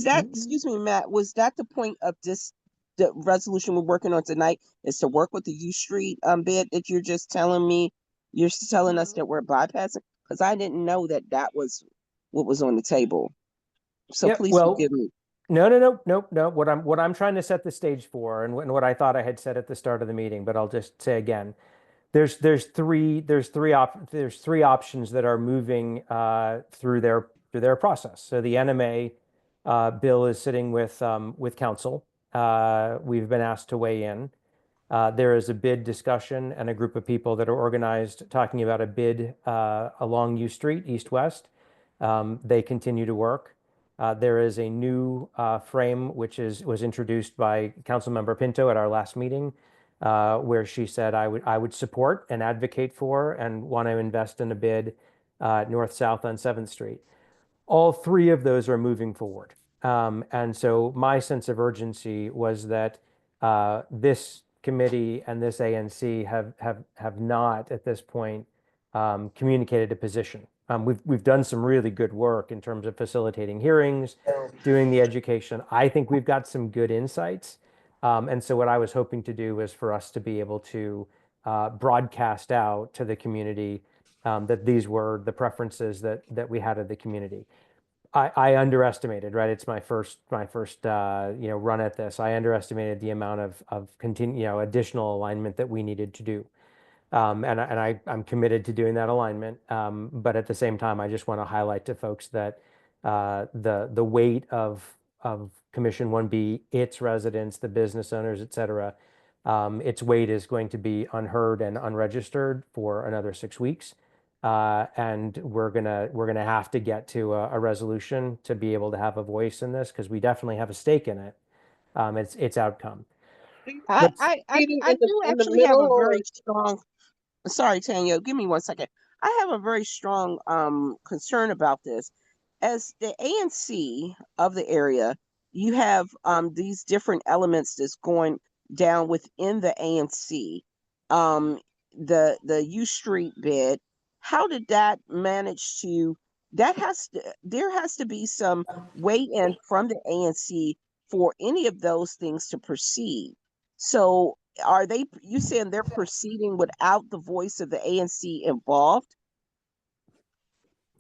that, excuse me, Matt, was that the point of this, the resolution we're working on tonight, is to work with the U Street bid that you're just telling me, you're telling us that we're bypassing? Because I didn't know that that was what was on the table. So Yeah, please well, forgive me. No. What I'm trying to set the stage for, and what I thought I had said at the start of the meeting, but I'll just say again, there's three options that are moving through their process. So the NMA bill is sitting with council. We've been asked to weigh in. There is a bid discussion and a group of people that are organized talking about a bid along U Street, east-west. They continue to work. There is a new frame which was introduced by Councilmember Pinto at our last meeting, where she said I would support and advocate for and want to invest in a bid north-south on 7th Street. All three of those are moving forward. And so my sense of urgency was that this committee and this ANC have not at this point communicated a position. We've done some really good work in terms of facilitating hearings, doing the education. I think we've got some good insights. And so what I was hoping to do was for us to be able to broadcast out to the community that these were the preferences that we had of the community. I underestimated, right? It's my first run at this. I underestimated the amount of additional alignment that we needed to do. And I'm committed to doing that alignment. But at the same time, I just want to highlight to folks that the weight of Commission 1B, its residents, the business owners, et cetera, its weight is going to be unheard and unregistered for another 6 weeks. And we're gonna have to get to a resolution to be able to have a voice in this, because we definitely have a stake in it. Its outcome. I do in the actually have a middle, or very strong, sorry, Tanya, give me 1 second. I have a very strong concern about this. As the ANC of the area, you have these different elements that's going down within the ANC. The U Street bid, how did that manage to, there has to be some weight in from the ANC for any of those things to proceed. So are you saying they're proceeding without the voice of the ANC involved?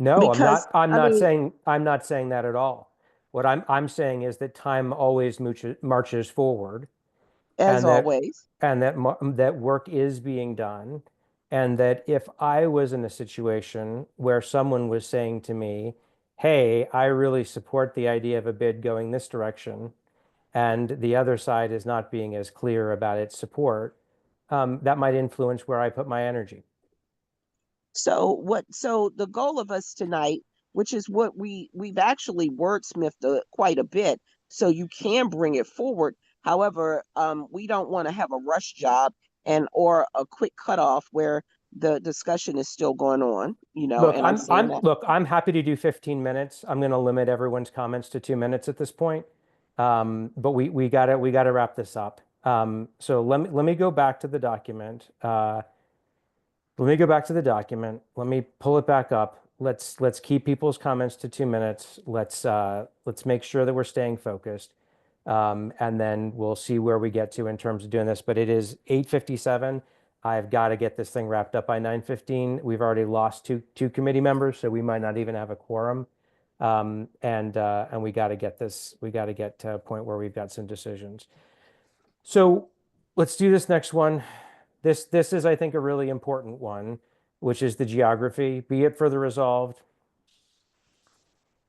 No, Because I'm not saying that at all. What I'm saying is that time always marches forward, as and that always, that work is being done, and that if I was in a situation where someone was saying to me, "Hey, I really support the idea of a bid going this direction," and the other side is not being as clear about its support, that might influence where I put my energy. so the goal of us tonight, which is what we've actually wordsmithed quite a bit, so you can bring it forward. However, we don't want to have a rush job or a quick cutoff where the discussion is still going on, Look, and I'm saying that. I'm happy to do 15 minutes. I'm going to limit everyone's comments to 2 minutes at this point. But we gotta wrap this up. So let me go back to the document. Let me pull it back up. Let's keep people's comments to 2 minutes. Let's make sure that we're staying focused. And then we'll see where we get to in terms of doing this. But it is 8:57. I've got to get this thing wrapped up by 9:15. We've already lost two committee members, so we might not even have a quorum. And we got to get this. We got to get to a point where we've got some decisions. So let's do this next one. This is, I think, a really important one, which is the geography. Be it further resolved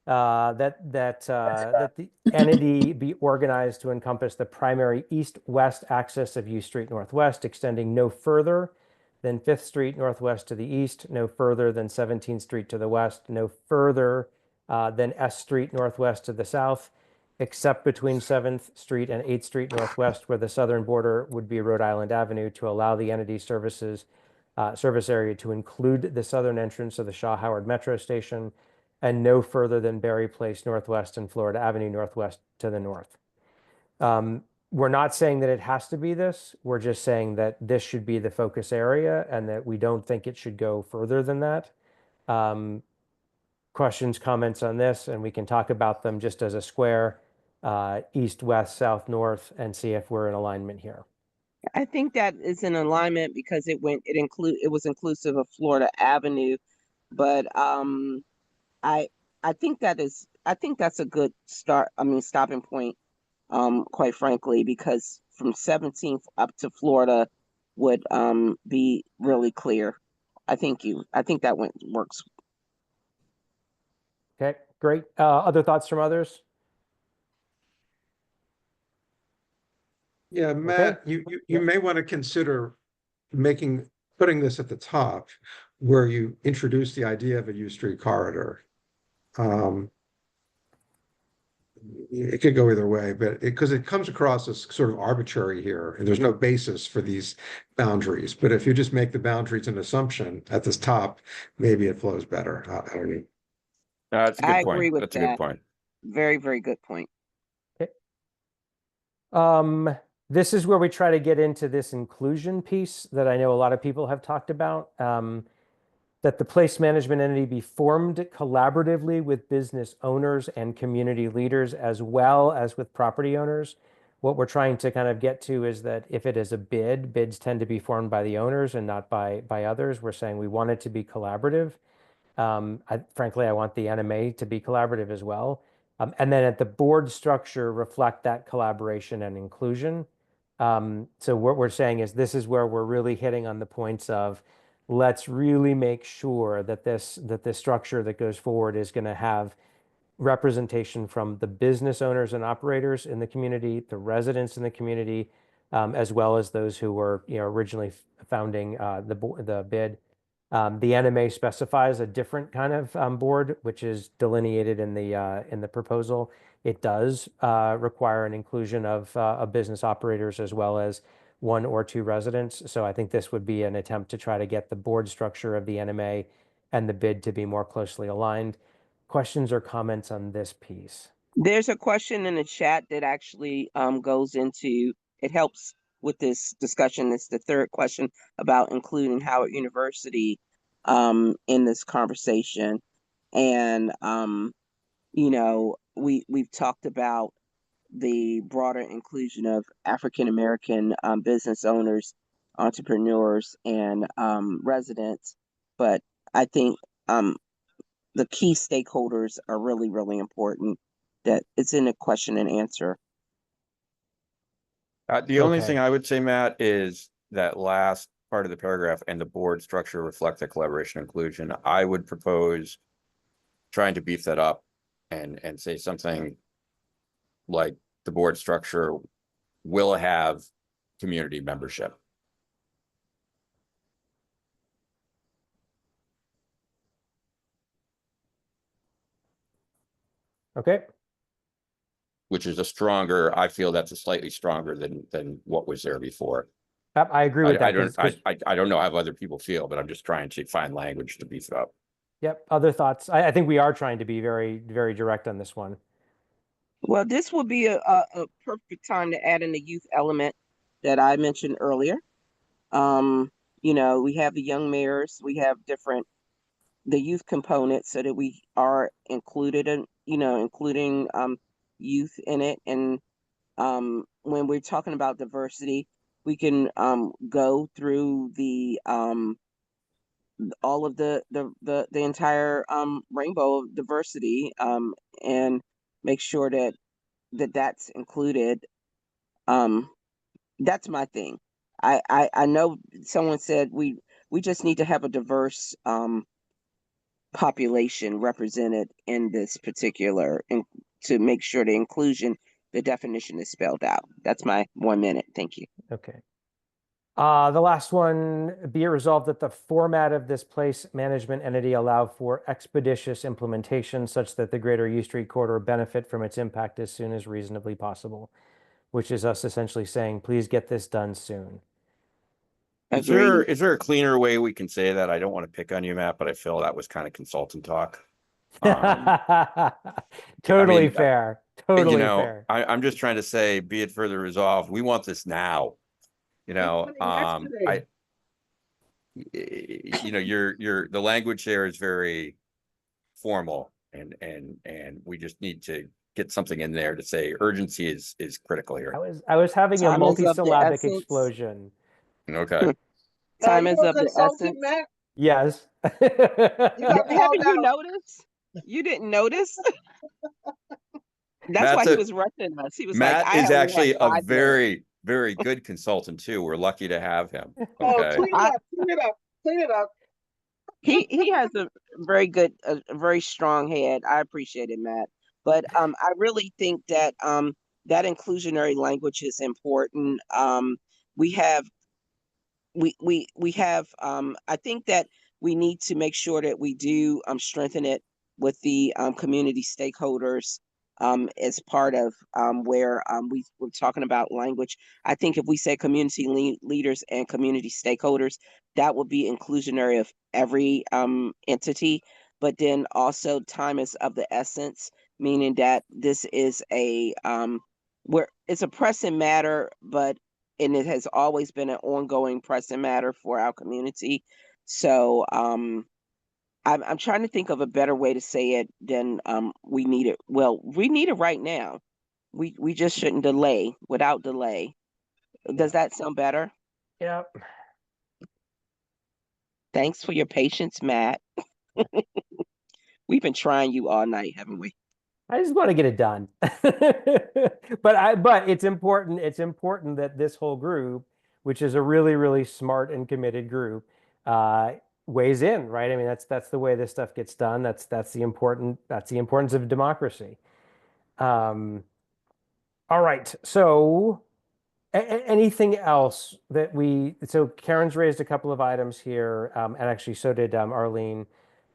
that the entity be organized to encompass the primary east-west axis of U Street Northwest, extending no further than 5th Street Northwest to the east, no further than 17th Street to the west, no further than S Street Northwest to the south, except between 7th Street and 8th Street Northwest, where the southern border would be Rhode Island Avenue, to allow the entity's service area to include the southern entrance of the Shaw Howard Metro Station, and no further than Berry Place Northwest and Florida Avenue Northwest to the north. We're not saying that it has to be this. We're just saying that this should be the focus area and that we don't think it should go further than that. Questions, comments on this, and we can talk about them just as a square, east, west, south, north, and see if we're in alignment here. I think that is in alignment because it was inclusive of Florida Avenue, but I think that's a good stopping point, quite frankly, because from 17th up to Florida would be really clear. I think that works. Okay, great. Other thoughts from others? Yeah, Matt, you may want to consider putting this at the top where you introduce the idea of a U Street corridor. It could go either way, but because it comes across as sort of arbitrary here, and there's no basis for these boundaries. But if you just make the boundaries an assumption at this top, maybe it flows better. I don't know. That's a good I point. agree with That's a good that. point. Very, very good point. This is where we try to get into this inclusion piece that I know a lot of people have talked about, that the place management entity be formed collaboratively with business owners and community leaders, as well as with property owners. What we're trying to kind of get to is that if it is a bids tend to be formed by the owners and not by others. We're saying we want it to be collaborative. Frankly, I want the NMA to be collaborative as well. And then at the board structure, reflect that collaboration and inclusion. So what we're saying is this is where we're really hitting on the points of let's really make sure that this structure that goes forward is going to have representation from the business owners and operators in the community, the residents in the community, as well as those who were originally founding the bid. The NMA specifies a different kind of board, which is delineated in the proposal. It does require an inclusion of business operators as well as 1 or 2 residents. So I think this would be an attempt to try to get the board structure of the NMA and the bid to be more closely aligned. Questions or comments on this piece? There's a question in the chat that actually goes into, it helps with this discussion. It's the third question about including Howard University in this conversation. And, we've talked about the broader inclusion of African-American business owners, entrepreneurs, and residents. But I think the key stakeholders are really, really important. That it's in a question and answer. The only Okay. thing I would say, Matt, is that last part of the paragraph and the board structure reflect the collaboration inclusion. I would propose trying to beef that up and say something like the board structure will have community membership. Okay. Which is I feel that's a slightly stronger than what was there before. I agree with that. I don't know how other people feel, but I'm just trying to find language to beef it up. Yep. Other thoughts? I think we are trying to be very, very direct on this one. Well, this would be a perfect time to add in the youth element that I mentioned earlier. We have the young mayors, we have the youth component, so that we are included in, including youth in it. And when we're talking about diversity, we can go through all of the entire rainbow of diversity and make sure that's included. That's my thing. I know someone said we just need to have a diverse population represented in this particular, and to make sure the definition is spelled out. That's my 1 minute. Thank you. Okay. The last one, be it resolved that the format of this place management entity allow for expeditious implementation such that the greater U Street corridor benefit from its impact as soon as reasonably possible, which is us essentially saying, please get this done soon. Is there a cleaner way we can say that? I don't want to pick on you, Matt, but I feel that was kind of consultant talk. Totally mean, fair. You Totally know, fair. I'm just trying to say, be it further resolved, we want this now. You know, Yesterday. the language there is very formal, and we just need to get something in there to say urgency is critical here. I was having a Time is of the multisyllabic essence. explosion. Okay. Time You is a of the consultant, essence. Matt? Yes. You got called Haven't you out. noticed? You didn't notice? That's Matt's why he a- was rushing us. He was like, Matt I is only have actually a 5 minutes. very, very good consultant too. We're lucky to have him. Oh, Okay. clean it up, clean it up, clean it up. He has a very good, a very strong head. I appreciate it, Matt. But I really think that that inclusionary language is important. We have we have I think that we need to make sure that we do strengthen it with the community stakeholders as part of where we're talking about language. I think if we say community leaders and community stakeholders, that would be inclusionary of every entity. But then also time is of the essence, meaning that this is a where it's a pressing matter, but and it has always been an ongoing pressing matter for our community. So I'm trying to think of a better way to say it than we need it. Well, we need it right now. We just shouldn't delay without delay. Does that sound better? Yep. Thanks for your patience, Matt. We've been trying you all night, haven't we? I just want to get it done. But it's important that this whole group, which is a really, really smart and committed group, weighs in, right? I mean, that's the way this stuff gets done. That's the importance of democracy. All right. So anything else so Karen's raised a couple of items here, and actually so did Arlene.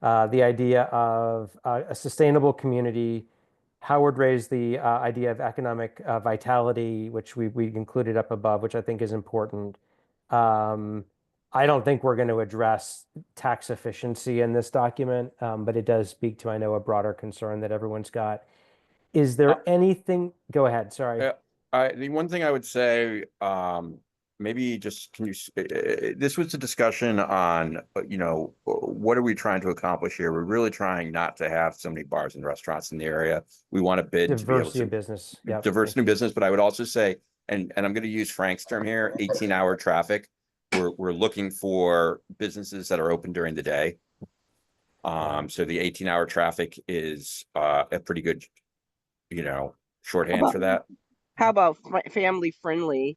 The idea of a sustainable community. Howard raised the idea of economic vitality, which we included up above, which I think is important. I don't think we're going to address tax efficiency in this document, but it does speak to, I know, a broader concern that everyone's got. Is there anything? Go ahead. Sorry. The one thing I would say, maybe just this was a discussion on, what are we trying to accomplish here? We're really trying not to have so many bars and restaurants in the area. We want to bid to be able Diversity to of business. Yep. diversity in business, but I would also say, and I'm going to use Frank's term here, 18-hour traffic. We're looking for businesses that are open during the day. So the 18-hour traffic is a pretty good, shorthand for that. How about family friendly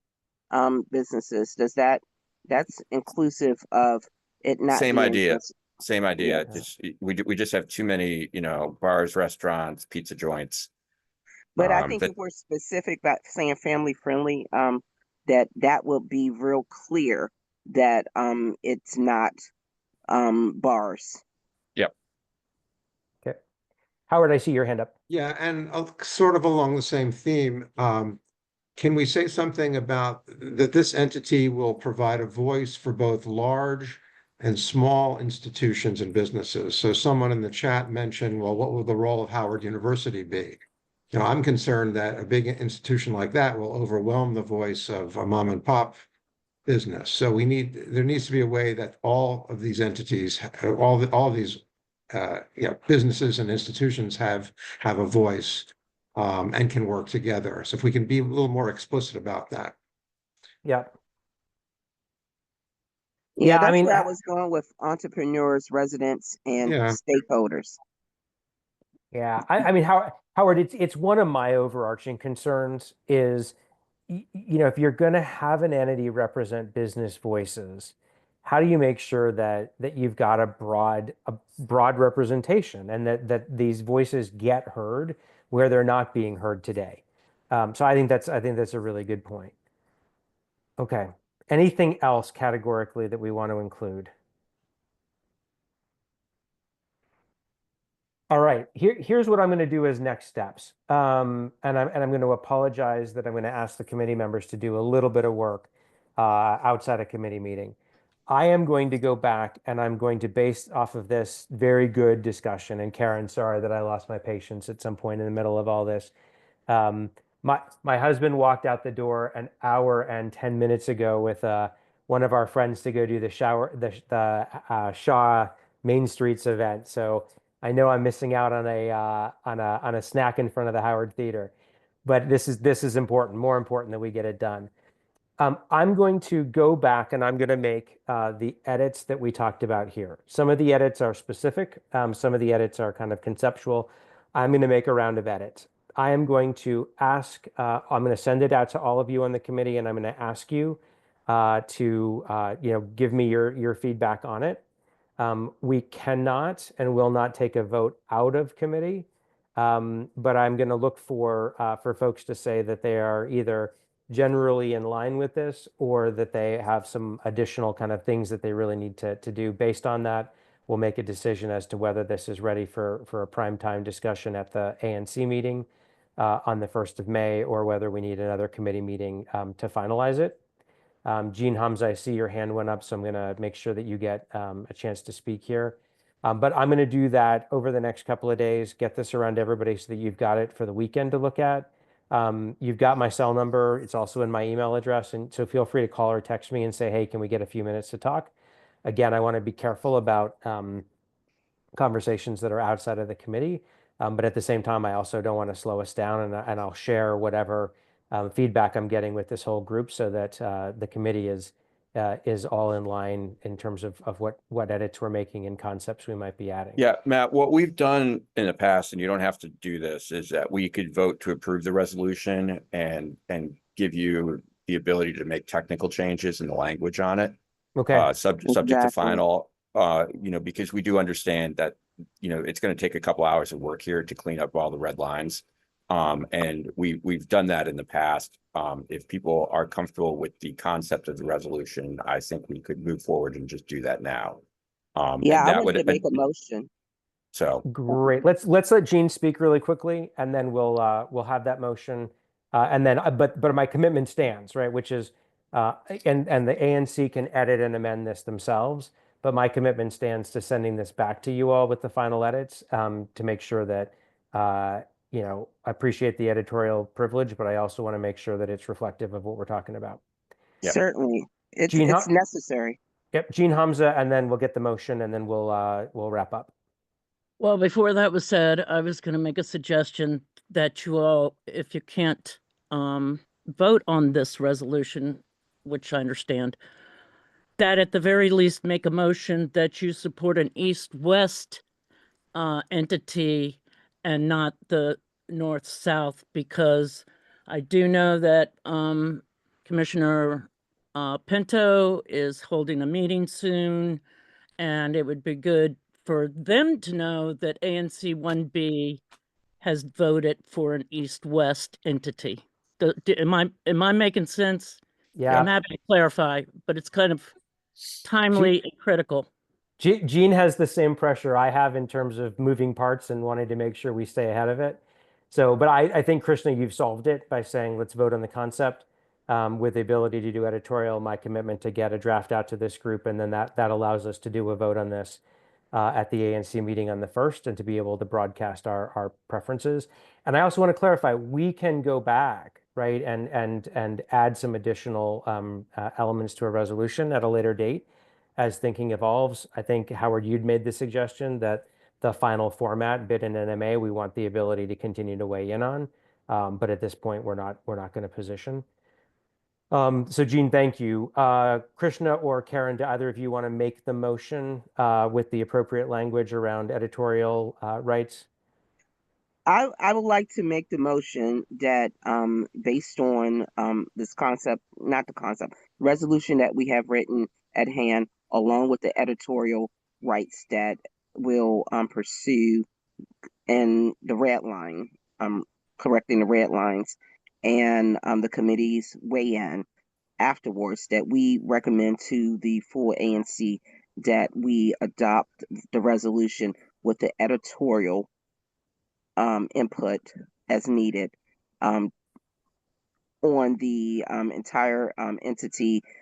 businesses? That's inclusive of it not Same being idea. just- Same idea. Yeah. Just we just have too many, bars, restaurants, pizza joints. But I think if we're specific about saying family friendly, that will be real clear that it's not bars. Yep. Okay. Howard, I see your hand up. Yeah, and sort of along the same theme, can we say something about that this entity will provide a voice for both large and small institutions and businesses? So someone in the chat mentioned, well, what will the role of Howard University be? I'm concerned that a big institution like that will overwhelm the voice of a mom and pop business. So there needs to be a way that all of these entities, all these businesses and institutions have a voice and can work together. So if we can be a little more explicit about that. Yep. Yeah, I that's mean, where I was going with entrepreneurs, residents, and Yeah. stakeholders. yeah, I mean, Howard, it's one of my overarching concerns is, if you're going to have an entity represent business voices, how do you make sure that you've got a broad representation and that these voices get heard where they're not being heard today? So I think that's a really good point. Okay. Anything else categorically that we want to include? All right, here's what I'm going to do as next steps. And I'm going to apologize that I'm going to ask the committee members to do a little bit of work outside a committee meeting. I am going to go back and I'm going to base off of this very good discussion. And Karen, sorry that I lost my patience at some point in the middle of all this. My husband walked out the door an hour and 10 minutes ago with one of our friends to go do the Shaw Main Streets event. So I know I'm missing out on a snack in front of the Howard Theater, but this is important, more important that we get it done. I'm going to go back and I'm going to make the edits that we talked about here. Some of the edits are specific. Some of the edits are kind of conceptual. I'm going to make a round of edits. I am going to ask, I'm going to send it out to all of you on the committee, and I'm going to ask you to give me your feedback on it. We cannot and will not take a vote out of committee, but I'm going to look for folks to say that they are either generally in line with this or that they have some additional kind of things that they really need to do. Based on that, we'll make a decision as to whether this is ready for a prime time discussion at the ANC meeting on the 1st of May, or whether we need another committee meeting to finalize it. Jean Hamza, I see your hand went up, so I'm going to make sure that you get a chance to speak here. But I'm going to do that over the next couple of days, get this around to everybody so that you've got it for the weekend to look at. You've got my cell number. It's also in my email address. And so feel free to call or text me and say, hey, can we get a few minutes to talk? Again, I want to be careful about conversations that are outside of the committee. But at the same time, I also don't want to slow us down, and I'll share whatever feedback I'm getting with this whole group so that the committee is all in line in terms of what edits we're making and concepts we might be adding. Yeah, Matt, what we've done in the past, and you don't have to do this, is that we could vote to approve the resolution and give you the ability to make technical changes in the language on it. Okay. Subject to Exactly. final, because we do understand that, it's going to take a couple hours of work here to clean up all the red lines. And we've done that in the past. If people are comfortable with the concept of the resolution, I think we could move forward and just do that now. Yeah, and I that wanted to make a motion. So Great. Let's let Jean speak really quickly, and then we'll have that motion. And then, but my commitment stands, right? Which is, and the ANC can edit and amend this themselves. But my commitment stands to sending this back to you all with the final edits to make sure that, I appreciate the editorial privilege, but I also want to make sure that it's reflective of what we're talking about. Yep. Certainly, it's Jean, necessary. Yep, Jean Hamza, and then we'll get the motion, and then we'll wrap up. Well, before that was said, I was going to make a suggestion that you all, if you can't vote on this resolution, which I understand, that at the very least make a motion that you support an east-west entity and not the north-south, because I do know that Commissioner Pinto is holding a meeting soon, and it would be good for them to know that ANC 1B has voted for an east-west entity. Am I making sense? Yeah. I'm happy to clarify, but it's kind of timely and critical. Jean has the same pressure I have in terms of moving parts and wanting to make sure we stay ahead of it. So, but I think, Krishna, you've solved it by saying, let's vote on the concept with the ability to do editorial, my commitment to get a draft out to this group. And then that allows us to do a vote on this at the ANC meeting on the 1st and to be able to broadcast our preferences. And I also want to clarify, we can go back, right, and add some additional elements to a resolution at a later date as thinking evolves. I think, Howard, you'd made the suggestion that the final format, bid and NMA, we want the ability to continue to weigh in on. But at this point, we're not going to position. So Jean, thank you. Krishna or Karen, do either of you want to make the motion with the appropriate language around editorial rights? I would like to make the motion that based on this resolution that we have written at hand, along with the editorial rights that will pursue and the red line, correcting the red lines, and the committee's weigh-in afterwards, that we recommend to the full ANC that we adopt the resolution with the editorial input as needed on the entire entity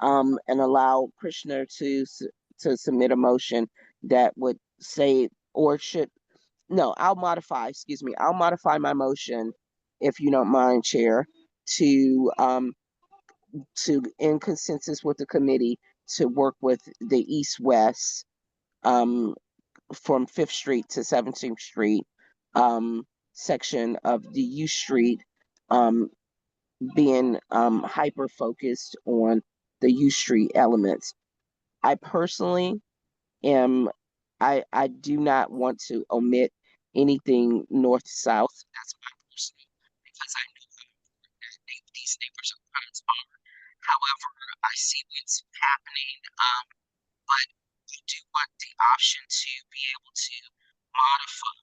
and allow Krishna to submit a motion that would say, or should, no, I'll modify my motion, if you don't mind, Chair, to in consensus with the committee to work with the east-west, from 5th Street to 17th Street, section of the U Street, being hyper focused on the U Street elements. I personally am, I do not want to omit anything north-south. That's my personal, because I know how important these neighborhood homes are. However, I see what's happening, but I do want the option to be able to modify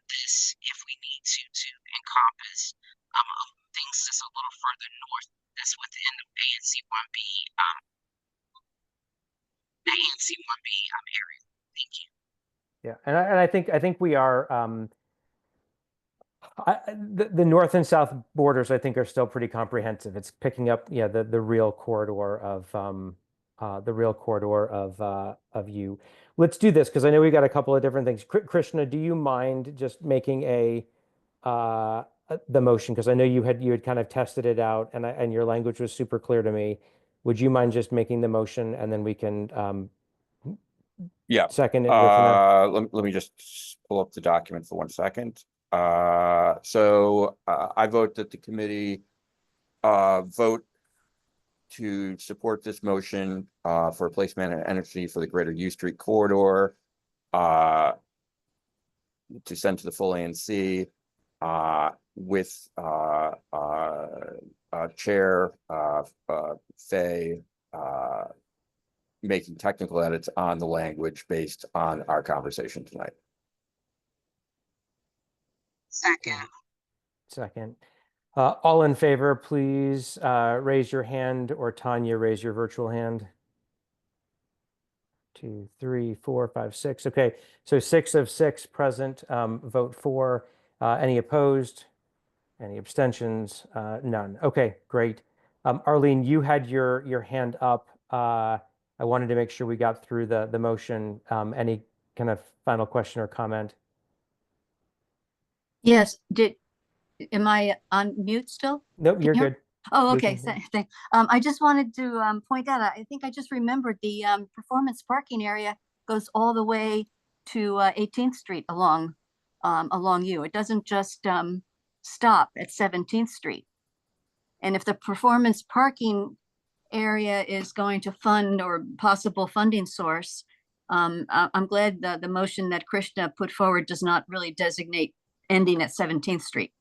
this if we need to encompass things that's a little further north, that's within the ANC 1B, area. Thank you. Yeah, and I think we are the north and south borders, I think, are still pretty comprehensive. It's picking up, yeah, the real corridor of you. Let's do this because I know we got a couple of different things. Krishna, do you mind just making the motion, because I know you had kind of tested it out and your language was super clear to me. Would you mind just making the motion and then we can Yeah. second it with an- Let me just pull up the document for 1 second. So I vote that the committee vote to support this motion for replacement and energy for the greater U Street corridor, to send to the full ANC, with Chair Fay making technical edits on the language based on our conversation tonight. Second. All in favor, please raise your hand, or Tanya, raise your virtual hand. 2, 3, 4, 5, 6. Okay, so 6 of 6 present vote for. Any opposed? Any abstentions? None. Okay, great. Arlene, you had your hand up. I wanted to make sure we got through the motion. Any kind of final question or comment? Yes, am I on mute still? Nope, you're you hear- good. Oh, We okay. can Thank. I just wanted to point out, I think I just remembered the performance parking area goes all the way to 18th Street along you. It doesn't just stop at 17th Street. And if the performance parking area is going to fund or possible funding source, I'm glad the motion that Krishna put forward does not really designate ending at 17th Street.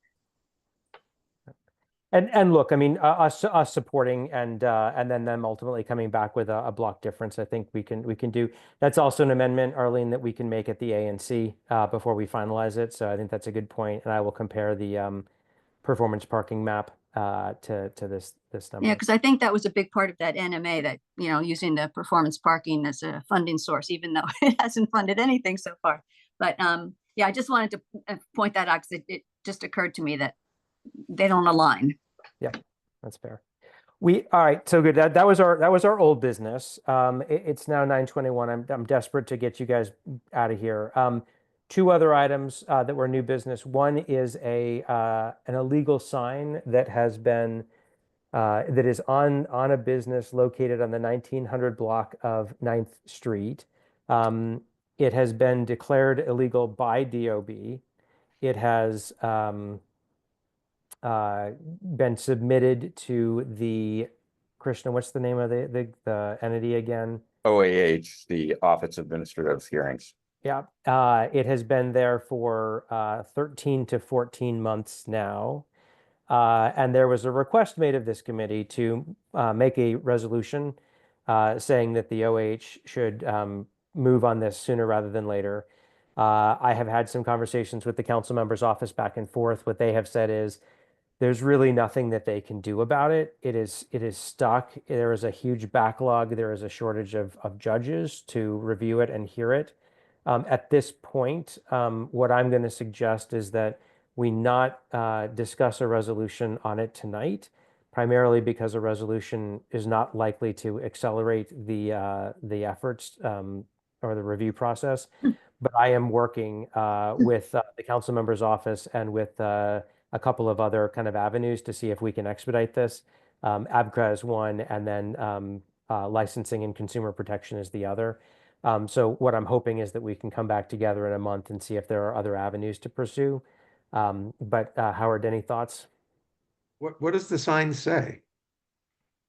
And look, I mean, us supporting and then them ultimately coming back with a block difference, I think we can do. That's also an amendment, Arlene, that we can make at the ANC before we finalize it. So I think that's a good point, and I will compare the performance parking map to this number. Yeah, because I think that was a big part of that NMA, that, using the performance parking as a funding source, even though it hasn't funded anything so far. But yeah, I just wanted to point that out because it just occurred to me that they don't align. Yeah, that's fair. All right, so good. That was our old business. It's now 9:21. I'm desperate to get you guys out of here. 2 other items that were new business. One is an illegal sign that has been that is on a business located on the 1900 block of 9th Street. It has been declared illegal by DOB. It has been submitted to the, Krishna, what's the name of the entity again? OAH, the Office of Administrative Hearings. Yeah, it has been there for 13 to 14 months now. And there was a request made of this committee to make a resolution saying that the OAH should move on this sooner rather than later. I have had some conversations with the council member's office back and forth. What they have said is there's really nothing that they can do about it. It is stuck. There is a huge backlog. There is a shortage of judges to review it and hear it. At this point, what I'm going to suggest is that we not discuss a resolution on it tonight, primarily because a resolution is not likely to accelerate the efforts or the review process. But I am working with the council member's office and with a couple of other kind of avenues to see if we can expedite this. ABCRA is one, and then licensing and consumer protection is the other. So what I'm hoping is that we can come back together in a month and see if there are other avenues to pursue. But Howard, any thoughts? What does the sign say?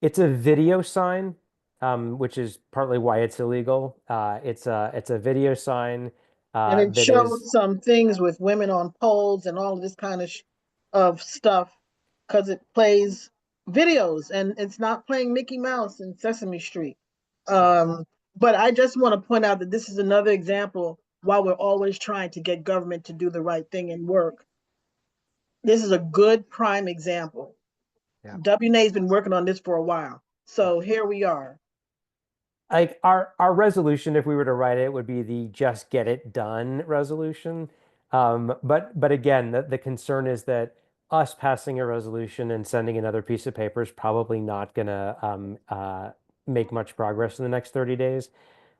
It's a video sign, which is partly why it's illegal. It's a video sign And it that showed is. some things with women on poles and all of this kind of stuff, because it plays videos and it's not playing Mickey Mouse and Sesame Street. But I just want to point out that this is another example, while we're always trying to get government to do the right thing and work. This is a good prime example. Yeah. WNA's been working on this for a while. So here we are. Like our resolution, if we were to write it, would be the just get it done resolution. But again, the concern is that us passing a resolution and sending another piece of paper is probably not going to make much progress in the next 30 days.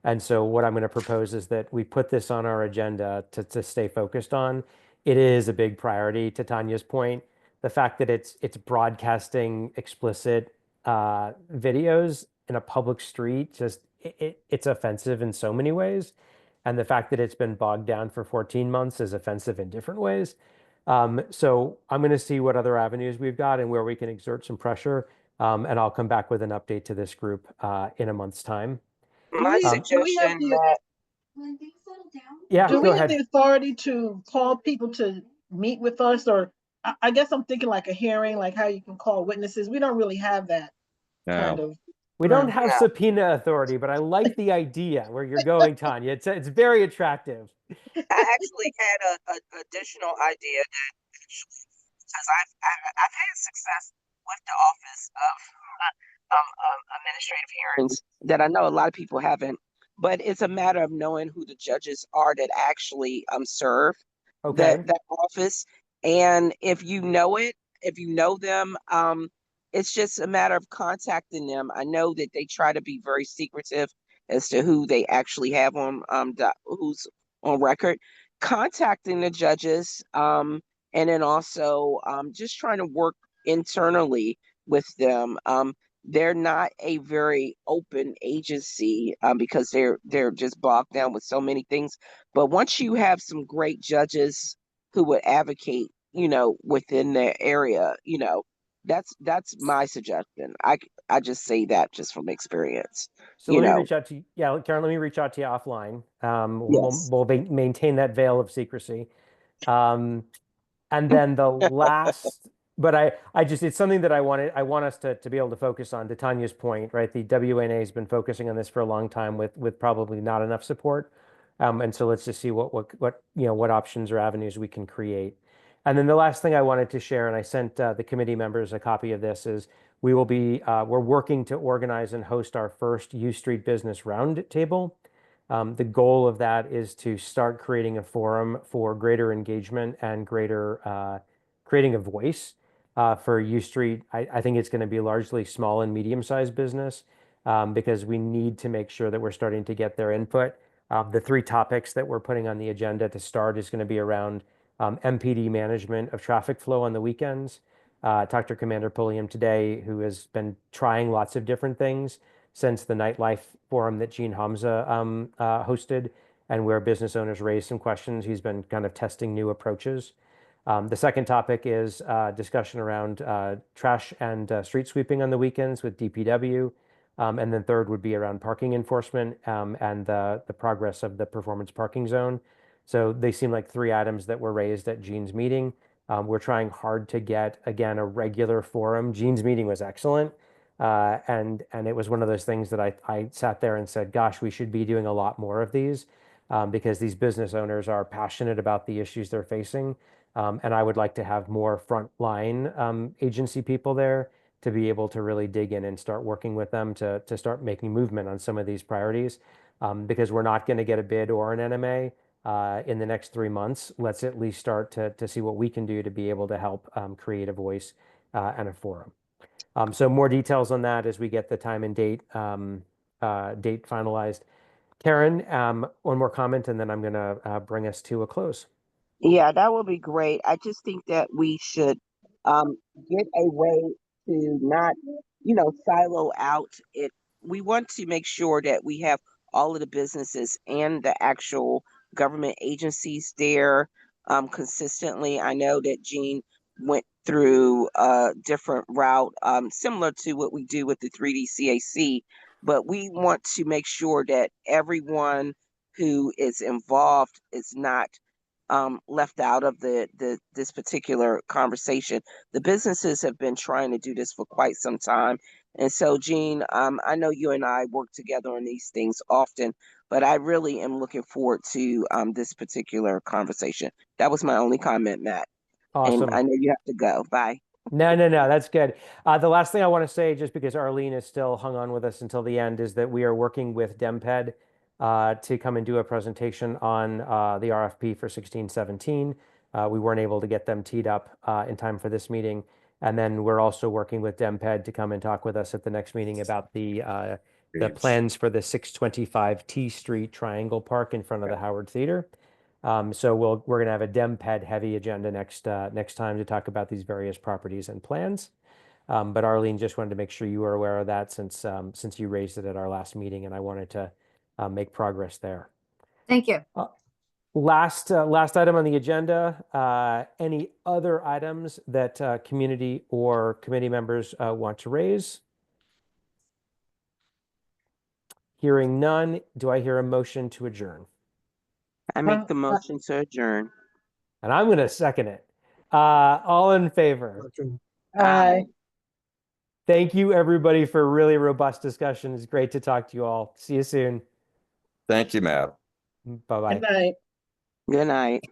And so what I'm going to propose is that we put this on our agenda to stay focused on. It is a big priority, to Tanya's point. The fact that it's broadcasting explicit videos in a public street, just it's offensive in so many ways. And the fact that it's been bogged down for 14 months is offensive in different ways. So I'm going to see what other avenues we've got and where we can exert some pressure. And I'll come back with an update to this group in a month's time. My Do we have suggestion the- that Yeah, Do go we have ahead. the authority to call people to meet with us? Or I guess I'm thinking like a hearing, like how you can call witnesses. We don't really have that kind No, of. We don't Right. have No. subpoena authority, but I like the idea where you're going, Tanya. It's very attractive. I actually had a additional idea that actually, because I've had success with the Office of Administrative Hearings that I know a lot of people haven't, but it's a matter of knowing who the judges are that actually serve Okay. that office. And if you know it, if you know them, it's just a matter of contacting them. I know that they try to be very secretive as to who they actually have on who's on record. Contacting the judges, and then also just trying to work internally with them. They're not a very open agency because they're just bogged down with so many things. But once you have some great judges who would advocate, within their area, that's my suggestion. I just say that just from experience. So You let me know, reach out to you. Yeah, Karen, let me reach out to you offline. Yes. We'll maintain that veil of secrecy. And then the last, but I just, it's something that I want us to be able to focus on, to Tanya's point, right? The WNA has been focusing on this for a long time with probably not enough support. And so let's just see what options or avenues we can create. And then the last thing I wanted to share, and I sent the committee members a copy of this, is we're working to organize and host our first U Street Business Roundtable. The goal of that is to start creating a forum for greater engagement and greater creating a voice for U Street. I think it's going to be largely small and medium-sized business because we need to make sure that we're starting to get their input. The 3 topics that we're putting on the agenda to start is going to be around MPD management of traffic flow on the weekends. Talked to Commander Pulliam today, who has been trying lots of different things since the nightlife forum that Gene Hamza hosted, and where business owners raised some questions. He's been kind of testing new approaches. The second topic is discussion around trash and street sweeping on the weekends with DPW. And then third would be around parking enforcement and the progress of the performance parking zone. So they seem like 3 items that were raised at Gene's meeting. We're trying hard to get, again, a regular forum. Gene's meeting was excellent. And it was one of those things that I sat there and said, gosh, we should be doing a lot more of these because these business owners are passionate about the issues they're facing. And I would like to have more frontline agency people there to be able to really dig in and start working with them to start making movement on some of these priorities because we're not going to get a bid or an NMA in the next 3 months. Let's at least start to see what we can do to be able to help create a voice and a forum. So more details on that as we get the time and date finalized. Karen, one more comment, and then I'm going to bring us to a close. Yeah, that would be great. I just think that we should get a way to not, silo out it. We want to make sure that we have all of the businesses and the actual government agencies there consistently. I know that Gene went through a different route, similar to what we do with the 3D CAC, but we want to make sure that everyone who is involved is not left out of this particular conversation. The businesses have been trying to do this for quite some time. And so, Gene, I know you and I work together on these things often, but I really am looking forward to this particular conversation. That was my only comment, Matt. Awesome. And I know you have to go. Bye. No, that's good. The last thing I want to say, just because Arlene is still hung on with us until the end, is that we are working with DemPed to come and do a presentation on the RFP for 1617. We weren't able to get them teed up in time for this meeting. And then we're also working with DemPed to come and talk with us at the next meeting about the plans for the 625 T Street Triangle Park in front of the Howard Theater. So we're going to have a DemPed heavy agenda next time to talk about these various properties and plans. But Arlene, just wanted to make sure you were aware of that since you raised it at our last meeting, and I wanted to make progress there. Thank you. Last item on the agenda. Any other items that community or committee members want to raise? Hearing none, do I hear a motion to adjourn? I make the motion to adjourn. And I'm going to second it. All in favor? Aye. Thank you, everybody, for a really robust discussion. It's great to talk to you all. See you soon. Thank you, Matt. Bye-bye. Good night. Good night.